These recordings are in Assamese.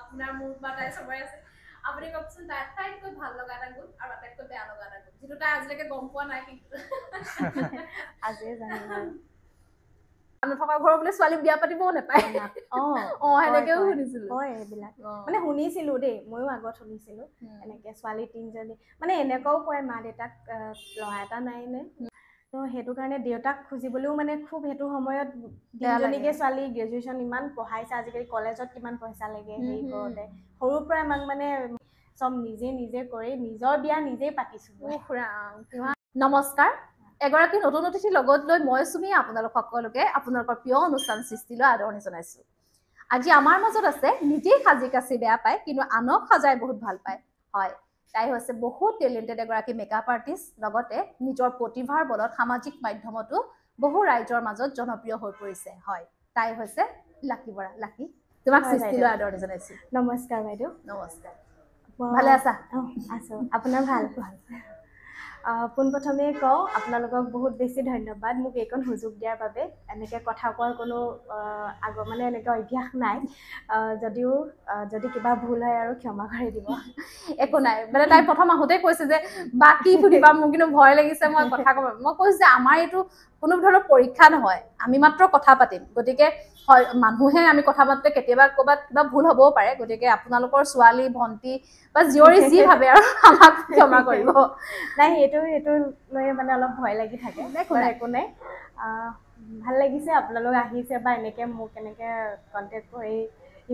আপোনাৰ মোৰ বা তাই চবৰে আছে আপুনি কওকচোন তাই আটাইতকৈ ভাল লগা এটা গুণ আৰু আটাইতকৈ বেয়া লগা এটা গুণ যিটো তাই আজিলৈকে গম পোৱা নাই কিন্তু আজিয়ে জানিম আৰু নথকা ঘৰৰ বোলে ছোৱালী বিয়া পাতিবও নাপায় সেনেকেও শুনিছিলো হয় এইবিলাক মানে শুনিছিলো দেই ময়ো আগত শুনিছিলো এনেকে ছোৱালী 3জনী মানে এনেকুৱাও কয় মা দেউতাক ল'ৰা এটা নাই নে তো সেইটো কাৰণে দেউতাক খুজিবলৈও মানে খুব সেইটো সময়ত 3জনীকে ছোৱালী গ্ৰেজুৱেশ্যন ইমান পঢ়াইছে আজিকালি কলেজত কিমান পইচা লাগে হেৰি কৰোঁতে সৰুৰ পৰা আমাক মানে চব নিজে নিজে কৰি নিজৰ বিয়া নিজেই পাতিছো নমস্কাৰ এগৰাকী নতুন অতিথি লগত লৈ মই চুমি আপোনালোক সকলোকে আপোনালোকৰ প্ৰিয় অনুষ্ঠান সৃষ্টিলৈ আদৰণি জনাইছো আজি আমাৰ মাজত আছে নিজেই সাজি কাচি বেয়া পায় কিন্তু আনক সজাই বহুত ভাল পায় হয় তাই হৈছে বহুত টেলেণ্টেড এগৰাকী মেকআপ আৰ্টিষ্ট লগতে নিজৰ প্ৰতিভাৰ বলত সামাজিক মাধ্যমতো বহু ৰাইজৰ মাজত জনপ্ৰিয় হৈ পৰিছে হয় তাই হৈছে লাকি বৰা লাকি তোমাক সৃষ্টিলৈ আদৰণি জনাইছো নমস্কাৰ বাইদেউ নমস্কাৰ ভালে আছা আছো আপোনাৰ ভাল পোনপ্ৰথমে কওঁ আপোনালোকক বহুত বেছি ধন্যবাদ মোক এইকণ সুযোগ দিয়াৰ বাবে এনেকৈ কথা কোৱাৰ কোনো মানে এনেকৈ অভ্যাস নাই যদিও যদি কিবা ভুল হয় আৰু ক্ষমা কৰি দিব একো নাই মানে তাই প্ৰথম আহোঁতে কৈছে যে বাকি সুধিবা মোৰ কিন্তু ভয় লাগিছে মই কথা ক'ব মই কৈছো যে আমাৰ এইটো কোনো ধৰণৰ পৰীক্ষা নহয় আমি মাত্ৰ কথা পাতিম গতিকে মানুহে আমি কথা পাতোতে কেতিয়াবা ক'ৰবাত কিবা ভুল হ'বও পাৰে গতিকে আপোনালোকৰ ছোৱালী ভণ্টি বা জীয়ৰী যি ভাবে আৰু আমাক ক্ষমা কৰিব নাই সেইটো লৈ মানে অলপ ভয় লাগি থাকে একো নাই ভাল লাগিছে আপোনালোক আহিছে বা এনেকৈ মোক এনেকৈ কণ্টেক্ট কৰি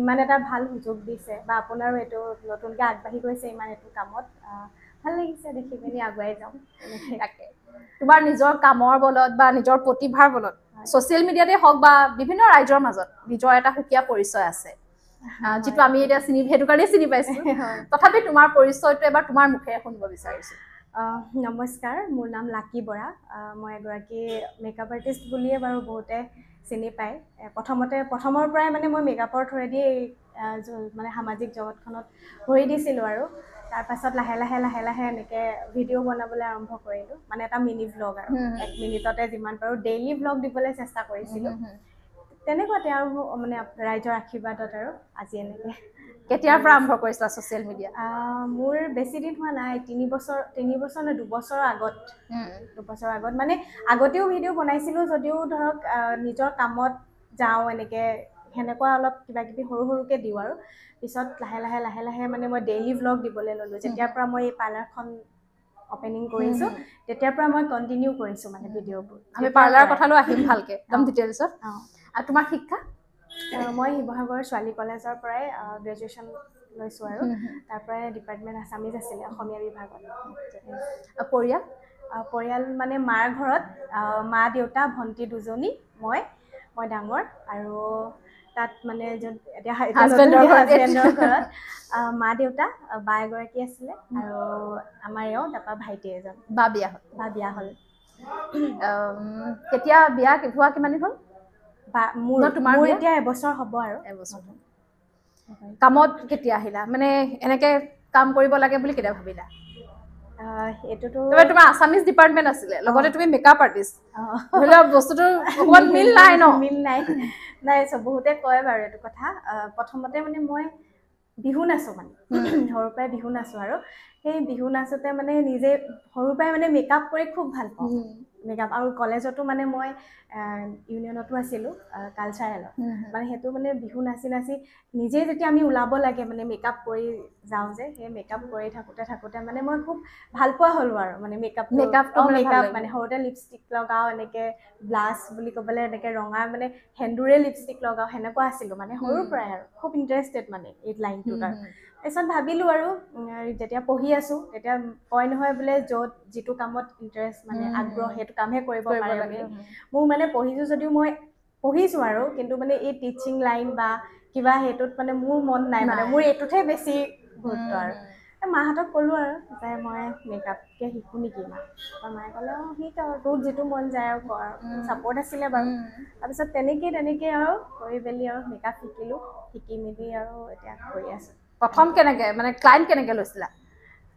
ইমান এটা ভাল সুযোগ দিছে বা আপোনাৰো এইটো নতুনকৈ আগবাঢ়ি গৈছে ইমান এইটো কামত ভাল লাগিছে দেখি পিনি আগুৱাই যাওঁ তাকে তোমাৰ নিজৰ কামৰ বলত বা নিজৰ প্ৰতিভাৰ বলত ছ'চিয়েল মিডিয়াতে হওক বা বিভিন্ন ৰাইজৰ মাজত নিজৰ এটা সুকীয়া পৰিচয় আছে যিটো আমি এতিয়া সেইটো কাৰণেই চিনি পাইছো তথাপি তোমাৰ পৰিচয়টো এবাৰ তোমাৰ মুখেৰে শুনিব বিচাৰিছো নমস্কাৰ মোৰ নাম লাকি বৰা মই এগৰাকী মেকআপ আৰ্টিষ্ট বুলিয়ে বাৰু বহুতে চিনি পায় প্ৰথমৰ পৰাই মানে মই মেকআপৰ থ্ৰুৱেদি মানে সামাজিক জগতখনত ভৰি দিছিলোঁ আৰু তাৰপাছত লাহে লাহে এনেকৈ ভিডিঅ' বনাবলৈ আৰম্ভ কৰিলোঁ মানে এটা মিনি ভ্লগ আৰু 1 মিনিটতে যিমান পাৰোঁ ডেইলি ভ্লগ দিবলৈ চেষ্টা কৰিছিলোঁ তেনেকুৱাতে আৰু মানে ৰাইজৰ আশীৰ্বাদত আৰু আজি এনেকৈ কেতিয়াৰ পৰা আৰম্ভ কৰিছিলা ছ'চিয়েল মিডিয়া মোৰ বেছি দিন হোৱা নাই 3 বছৰ নে 2 বছৰৰ আগত 2 বছৰৰ আগত মানে আগতেও ভিডিঅ' বনাইছিলোঁ যদিও ধৰক নিজৰ কামত যাওঁ এনেকৈ সেনেকুৱা অলপ কিবা কিবি সৰুকৈ দিওঁ আৰু পিছত লাহে লাহে মানে মই ডেইলি ভ্লগ দিবলৈ ল'লোঁ যেতিয়াৰ পৰা মই এই পাৰ্লাৰখন অপেনিং কৰিছোঁ তেতিয়াৰ পৰা মই কণ্টিনিউ কৰিছোঁ মানে ভিডিঅ'বোৰ আমি পাৰ্লাৰৰ কথালৈ আহিম ভালকৈ একদম ডিটেইলছত আৰু তোমাৰ শিক্ষা মই শিৱসাগৰ ছোৱালী কলেজৰ পৰাই গ্ৰেজুৱেশ্যন লৈছোঁ আৰু তাৰ পৰাই ডিপাৰ্টমেণ্ট আছামিজ আছিলে অসমীয়া বিভাগত পৰিয়াল মানে মাৰ ঘৰত মা দেউতা ভণ্টি 2জনী মই ডাঙৰ আৰু তাত মানে এতিয়া হাজবেণ্ডৰ ঘৰত মা দেউতা বা এগৰাকী আছিলে আৰু আমাৰ তাৰপৰা ভাইটি এজন বা বিয়া হ'ল কেতিয়া বিয়া হোৱা কিমান দিন হ'ল মোৰ এতিয়া এবছৰ হ'ব আৰু এবছৰ কামত কেতিয়া আহিলা মানে এনেকে কাম কৰিব লাগে বুলি কেতিয়া ভাবিলা এইটোতো তোমাৰ আছামিজ ডিপাৰ্টমেণ্ট আছিলে লগতে তুমি মেকআপ আৰ্টিষ্ট ধৰি লোৱা বস্তুটো অকণমান মিল নাই চব বহুতে কয় বাৰু এইটো কথা প্ৰথমতে মানে মই বিহু নাচোঁ মানে সৰুৰ পৰাই বিহু নাচোঁ আৰু সেই বিহু নাচোঁতে মানে নিজে সৰুৰ পৰাই মানে মেকআপ কৰি খুব ভাল পাওঁ মেকআপ আৰু কলেজতো মানে মই ইউনিয়নতো আছিলোঁ কালচাৰেলত মানে সেইটো মানে বিহু নাচি নিজে যেতিয়া আমি ওলাব লাগে মানে মেকআপ কৰি যাওঁ যে সেই মেকআপ কৰি থাকোঁতে মানে মই খুব ভাল পোৱা হ'লোঁ আৰু মানে মেকআপ মানে সৰুতে লিপষ্টিক লগাওঁ এনেকৈ ব্লাছ বুলি ক'বলৈ এনেকৈ ৰঙা মানে সেন্দুৰে লিপষ্টিক লগাওঁ সেনেকুৱা আছিলোঁ মানে সৰুৰ পৰাই আৰু খুব ইণ্টাৰেষ্টেড মানে এই লাইনটোত আৰু তাৰপিছত ভাবিলোঁ আৰু যেতিয়া পঢ়ি আছোঁ তেতিয়া কয় নহয় বোলে য'ত যিটো কামত ইণ্টাৰেষ্ট মানে আগ্ৰহ সেইটো কামহে কৰিব পাৰে বুলি মোৰ মানে পঢ়িছোঁ যদিও মই পঢ়িছোঁ আৰু কিন্তু মানে এই টিচিং লাইন বা কিবা সেইটোত মানে মোৰ মন নাই মানে মোৰ এইটোতহে বেছি গুৰুত্ব আৰু মাহঁতক ক'লোঁ আৰু যে মই মেকআপকে শিকোঁ নেকি মায়ে ক'লে শিক আৰু তোৰ যিটো মন যায় আৰু কৰ ছাপৰ্ট আছিলে বাৰু তাৰপিছত তেনেকৈ আৰু কৰি মেলি আৰু মেকআপ শিকিলোঁ শিকি মেলি আৰু এতিয়া কৰি আছোঁ প্ৰথম কেনেকৈ মানে ক্লাইণ্ট কেনেকৈ লৈছিলা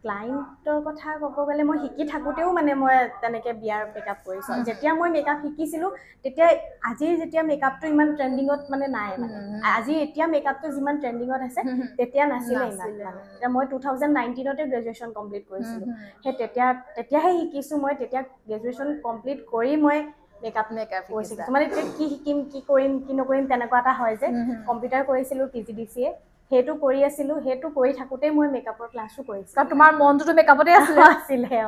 ক্লাইণ্টৰ কথা ক'ব গ'লে মই শিকি থাকোঁতেও মানে মই তেনেকৈ বিয়াৰ মেকআপ কৰিছোঁ যেতিয়া মই মেকআপ শিকিছিলোঁ তেতিয়া আজিৰ যেতিয়া মেকআপটো ইমান ট্ৰেণ্ডিঙত মানে নাই মানে আজি এতিয়া মেকআপটো যিমান ট্ৰেণ্ডিঙত আছে তেতিয়া নাছিলে ইমান মানে মই 2019তে গ্ৰেজুৱেশ্যন কমপ্লিট কৰিছিলোঁ সেই তেতিয়াহে শিকিছোঁ মই তেতিয়া গ্ৰেজুৱেশ্যন কমপ্লিট কৰি মই মেকআপ কৰিছিলোঁ মানে কি শিকিম কি কৰিম কি নকৰিম তেনেকুৱা এটা হয় যে কম্পিউটাৰ কৰিছিলোঁ PGDCA সেইটো কৰি আছিলোঁ সেইটো কৰি থাকোঁতেই মই মেকআপৰ ক্লাছো কৰিছিলোঁ কাৰণ তোমাৰ মনটোতো মেকআপতে আছিলে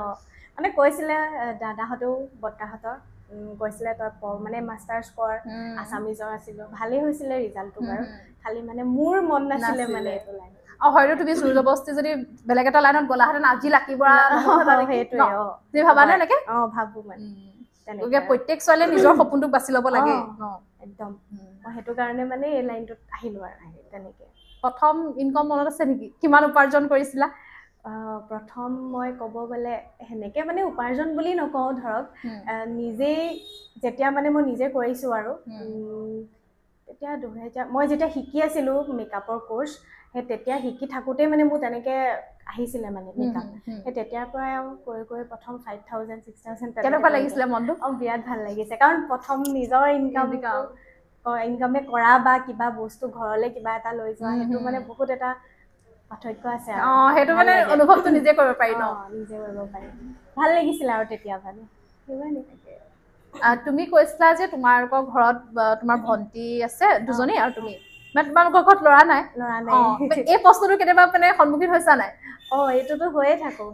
মানে কৈছিলে দাদাহঁতেও বৰ্তাহঁতৰ কৈছিলে তই মানে মাষ্টাৰ্ছ কৰ আছামিজৰ আছিলোঁ ভালেই হৈছিলে ৰিজাল্টটো বাৰু খালি মানে মোৰ মন নাছিলে মানে এইটো লাইন হয়তো তুমি জোৰজবস্তি যদি বেলেগ এটা লাইনত গ'লাহেঁতেন আজি লাকি বৰা সেইটোৱে তুমি ভাবানে এনেকে ভাবোঁ মানে তেনেকৈ প্ৰত্যেক ছোৱালীয়ে নিজৰ সপোনটোক বাছি ল'ব লাগে একদম মই সেইটো কাৰণে মানে এই লাইনটোত আহিলোঁ আৰু তেনেকৈ প্ৰথম ইনকম মনত আছে নেকি কিমান উপাৰ্জন কৰিছিলা প্ৰথম মই ক'ব গ'লে সেনেকৈ মানে উপাৰ্জন বুলি নকওঁ ধৰক নিজেই যেতিয়া মানে মই নিজে কৰিছোঁ আৰু তেতিয়া 2000 মই যেতিয়া শিকি আছিলোঁ মেকআপৰ কোৰ্চ সেই তেতিয়া শিকি থাকোঁতেই মানে মোৰ তেনেকৈ আহিছিলে মানে মেকআপ সেই তেতিয়াৰ পৰাই আৰু কৰি কৰি প্ৰথম 5000 6000 কেনেকুৱা লাগিছিলে মনটো বিৰাট ভাল লাগিছে কাৰণ প্ৰথম নিজৰ ইনকামে কৰা বা কিবা বস্তু ঘৰলৈ কিবা এটা লৈ যোৱা সেইটো মানে বহুত এটা পাৰ্থক্য আছে আৰু সেইটো মানে অনুভৱটো নিজে কৰিব পাৰি নিজে কৰিব পাৰি ভাল লাগিছিলে আৰু তেতিয়া মানে তুমি কৈছিলা যে তোমালোকৰ ঘৰত তোমাৰ ভণ্টি আছে দুজনী আৰু তুমি মানে তোমালোকৰ ঘৰত ল'ৰা নাই এই প্ৰশ্নটো কেতিয়াবা মানে সন্মুখীন হৈছা নাই এইটোতো হৈয়ে থাকো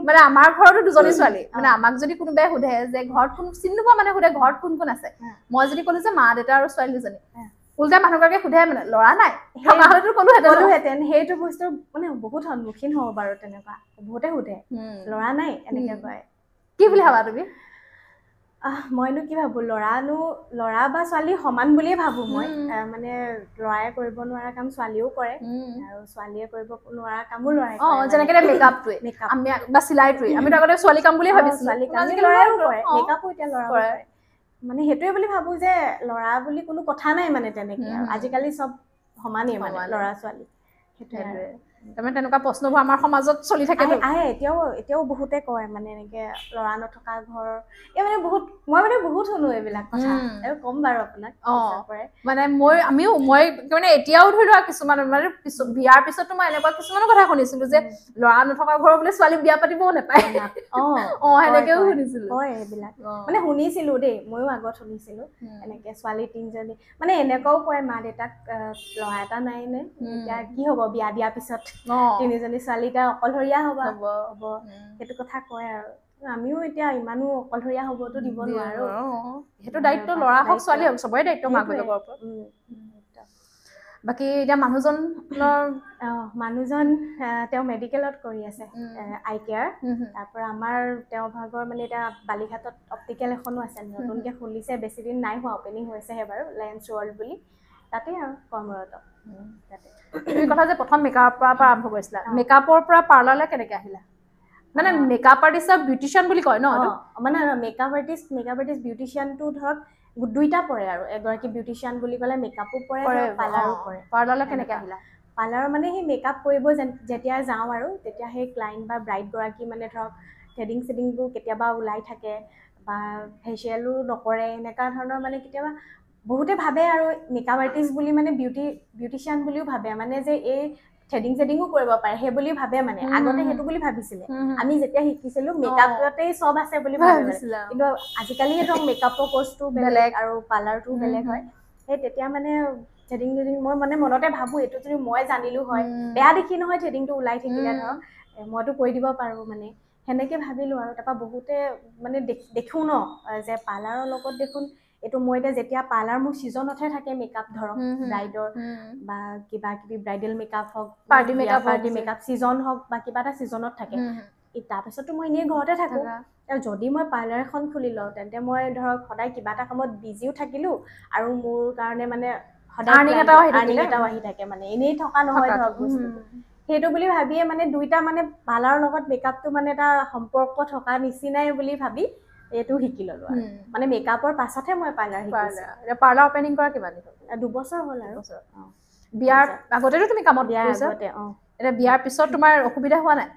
মানে আমাৰ ঘৰতো দুজনী ছোৱালী মানে আমাক যদি কোনোবাই সোধে যে ঘৰত কোন চিনি নোপোৱা মানে সোধে ঘৰত কোন কোন আছে মই যদি ক'লো যে মা দেউতা আৰু ছোৱালী দুজনী উল্টা মানুহগৰাকীয়ে সোধে মানে ল'ৰা নাই ক'লোহেঁতেন সেইটো বস্তু মানে বহুত সন্মুখীন হ'ব বাৰু তেনেকুৱা বহুতে সোধে ল'ৰা নাই এনেকে কয় কি বুলি ভাবা তুমি মইনো কি ভাবো ল'ৰা বা ছোৱালী সমান বুলিয়ে ভাবো মই মানে ল'ৰাই কৰিব নোৱাৰা কাম ছোৱালীও কৰে আৰু ছোৱালীয়ে কৰিব নোৱাৰা কামো ল'ৰাই কৰে যেনেকৈ মেকআপটোৱে আমি বা চিলাইটোৱে আমিতো আগতে ছোৱালী কাম বুলিয়ে ভাবিছিলোঁ ছোৱালী কাম ল'ৰাইও কৰে মেকআপো এতিয়া ল'ৰাই কৰে মানে সেইটোৱে বুলি ভাবো যে ল'ৰা বুলি কোনো কথা নাই মানে তেনেকে আৰু আজিকালি চব সমানেই মানে ল'ৰা ছোৱালী সেইটোৱে তাৰমানে তেনেকুৱা প্ৰশ্নবোৰ আমাৰ সমাজত চলি থাকে এতিয়াও বহুতে কয় মানে এনেকে ল'ৰা নথকা ঘৰ এই মানে বহুত মই মানে বহুত শুনো এইবিলাক কথা আৰু ক'ম বাৰু আপোনাক মানে মই মানে এতিয়াও ধৰি লোৱা কিছুমান মানে বিয়াৰ পিছতো মই এনেকুৱা কিছুমানৰ কথা শুনিছিলো যে ল'ৰা নথকা ঘৰ বোলে ছোৱালী বিয়া পাতিবও নাপায় সেনেকেও শুনিছিলো এইবিলাক মানে শুনিছিলো দেই ময়ো আগত শুনিছিলো এনেকে ছোৱালী 3জনী মানে এনেকুৱাও কয় মা দেউতাক ল'ৰা এটা নাই নে এতিয়া কি হ'ব বিয়া দিয়াৰ পিছত 3জনী ছোৱালী এতিয়া অকলশৰীয়া হ'ব সেইটো কথা কয় আৰু আমিও এতিয়া ইমানো অকলশৰীয়া হ'বতো দিব নোৱাৰো সেইটো দায়িত্ব ল'ৰা হওক ছোৱালী হওক চবৰে দায়িত্ব মাক বাপেকৰ ওপৰত বাকী এতিয়া মানুহজন তেওঁ মেডিকেলত কৰি আছে আই কেয়াৰ তাৰপৰা আমাৰ তেওঁ ভাগৰ মানে এতিয়া বালিঘাটত অপ্টিকেল এখনো আছে নতুনকৈ খুলিছে বেছি দিন নাই হোৱা অপেনিং হৈছেহে বাৰু লেন্স ৱৰ্ল্ড বুলি তাতে আৰু কৰ্মৰত তুমি কথা যে প্ৰথম মেকআপৰ পৰা আৰম্ভ কৰিছিলা মেকআপৰ পৰা পাৰ্লাৰলৈ কেনেকৈ আহিলা মানে মেকআপ আৰ্টিষ্ট আৰু বিউটিচিয়ান বুলি কয় ন মানে মেকআপ আৰ্টিষ্ট বিউটিচিয়ানটো ধৰক দুইটা পৰে আৰু এগৰাকী বিউটিচিয়ান বুলি ক'লে মেকআপো পৰে পাৰ্লাৰো পৰে পাৰ্লাৰলৈ কেনেকৈ আহিলা পাৰ্লাৰৰ মানে সেই মেকআপ কৰিব যেতিয়া যাওঁ আৰু তেতিয়া সেই ক্লাইণ্ট বা ব্ৰাইডগৰাকী মানে ধৰক থ্ৰেডিং চেডিংবোৰ কেতিয়াবা ওলাই থাকে বা ফেচিয়েলো নকৰে এনেকুৱা ধৰণৰ মানে কেতিয়াবা বহুতে ভাবে আৰু মেকআপ আৰ্টিষ্ট বুলি মানে বিউটিচিয়ান বুলিও ভাবে মানে যে এই থ্ৰেডিং চেডিংও কৰিব পাৰে সেই বুলি ভাবে মানে আগতে সেইটো বুলি ভাবিছিলে আমি যেতিয়া শিকিছিলো মেকআপতেই চব আছে বুলি ভাবিছিলো কিন্তু আজিকালি ধৰক মেকআপৰ কোৰ্চটো বেলেগ আৰু পাৰ্লাৰটো বেলেগ হয় সেই তেতিয়া মানে থ্ৰেডিং মই মানে মনতে ভাবো এইটো যদি মই জানিলো হয় বেয়া দেখি নহয় থ্ৰেডিংটো ওলাই থাকিলে ধৰক মইতো কৰি দিব পাৰো মানে সেনেকে ভাবিলো আৰু তাৰপৰা বহুতে মানে দেখো ন যে পাৰ্লাৰৰ লগত দেখোন এইটো মই এতিয়া যেতিয়া পাৰ্লাৰ মোৰ ছিজনতহে থাকে মেকআপ ধৰক ব্ৰাইডৰ বা কিবা কিবি ব্ৰাইডেল মেকআপ হওক পাৰ্টি মেকআপ ছিজন হওক বা কিবা এটা ছিজনত থাকে তাৰপিছতো মই এনেই ঘৰতে থাকো আৰু যদি মই পাৰ্লাৰ এখন খুলি লওঁ তেন্তে মই ধৰক সদায় কিবা এটা কামত বিজিও থাকিলো আৰু মোৰ কাৰণে মানে সদায় আৰ্নিং এটাও আহি থাকে মানে এনেই থকা নহয় ধৰক বস্তুটো সেইটো বুলি ভাবিয়ে মানে দুইটা মানে পাৰ্লাৰৰ লগত মেকআপটো মানে এটা সম্পৰ্ক থকা নিচিনাই বুলি ভাবি এইটো শিকি ললো আৰু মানে মেকআপৰ পাছতহে মই পাৰ্লাৰ শিকিছো পাৰ্লাৰ অপেনিং কৰা কিমান দিন 2 বছৰ হ'ল আৰু বিয়াৰ আগতেতো তুমি কামত কৰিছা এতিয়া বিয়াৰ পিছত তোমাৰ অসুবিধা হোৱা নাই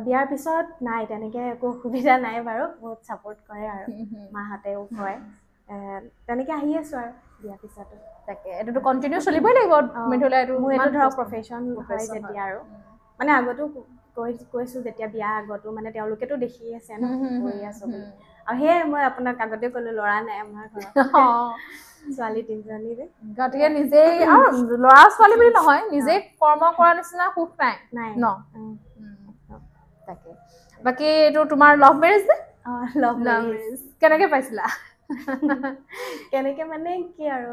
বিয়াৰ পিছত নাই তেনেকৈ একো অসুবিধা নাই বাৰু বহুত ছাপোৰ্ট কৰে আৰু মাহঁতেও কয় তেনেকৈ আহি আছোঁ আৰু বিয়াৰ পিছতো তাকে এইটোতো কণ্টিনিউ চলিবই লাগিব মিথুলা এইটো মোৰ এইটো ধৰক প্ৰফেশ্যন হয় যেতিয়া আৰু মানে আগতো কৈছোঁ যেতিয়া বিয়া আগতো মানে তেওঁলোকেতো দেখি আছে ন কৰি আছোঁ বুলি আৰু সেয়ে মই আপোনাক আগতে ক'লোঁ ল'ৰা নাই আমাৰ ঘৰত ছোৱালী 3জনী যে গতিকে নিজেই আৰু ল'ৰা ছোৱালী বুলি নহয় নিজে কৰ্ম কৰা নিচিনা সুখ নাই ন তাকে বাকী এইটো তোমাৰ লাভ মেৰেজ নে লাভ মেৰেজ কেনেকৈ পাইছিলা কেনেকৈ মানে কি আৰু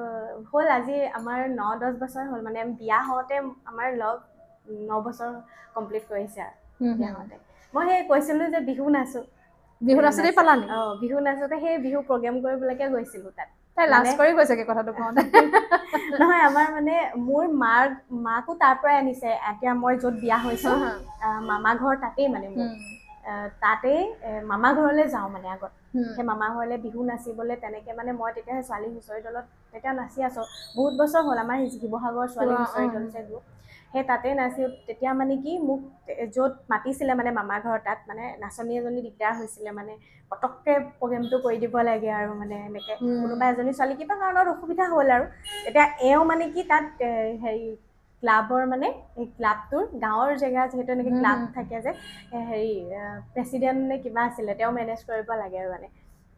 হ'ল আজি আমাৰ 9-10 বছৰ হ'ল মানে বিয়া হওঁতে আমাৰ লভ 9 বছৰ কমপ্লিট কৰিছে আৰু বিয়া হওঁতে মই সেই কৈছিলোঁ যে বিহু নাচোঁ বিহু নাচোঁতে পালা নি বিহু নাচোঁতে সেই বিহু প্ৰগ্ৰেম কৰিবলৈকে গৈছিলোঁ তাত তাই লাজ কৰি গৈছেগে কথাটো কওঁতে নহয় আমাৰ মানে মোৰ মাকো তাৰ পৰাই আনিছে এতিয়া মই য'ত বিয়া হৈছোঁ মামা ঘৰ তাতেই মানে মোৰ তাতেই মামা ঘৰলৈ যাওঁ মানে আগত সেই মামা ঘৰলৈ বিহু নাচিবলৈ তেনেকৈ মানে মই তেতিয়া ছোৱালী হুঁচৰি দলত তেতিয়া নাচি আছোঁ বহুত বছৰ হ'ল আমাৰ শিৱসাগৰ ছোৱালী হুঁচৰি দল যে গ্ৰুপ সেই তাতে নাচি তেতিয়া মানে কি মোক য'ত মাতিছিলে মানে মামা ঘৰ তাত মানে নাচনী এজনী দিগদাৰ হৈছিলে মানে পটককৈ প্ৰগ্ৰেমটো কৰি দিব লাগে আৰু মানে এনেকৈ কোনোবা এজনী ছোৱালী কিবা কাৰণত অসুবিধা হ'ল আৰু এতিয়া এওঁ মানে কি তাত হেৰি ক্লাবৰ মানে এই ক্লাবটোৰ গাঁৱৰ জেগা যিহেতু এনেকৈ ক্লাব থাকে যে হেৰি প্ৰেচিডেণ্ট নে কিবা আছিলে তেওঁ মেনেজ কৰিব লাগে আৰু মানে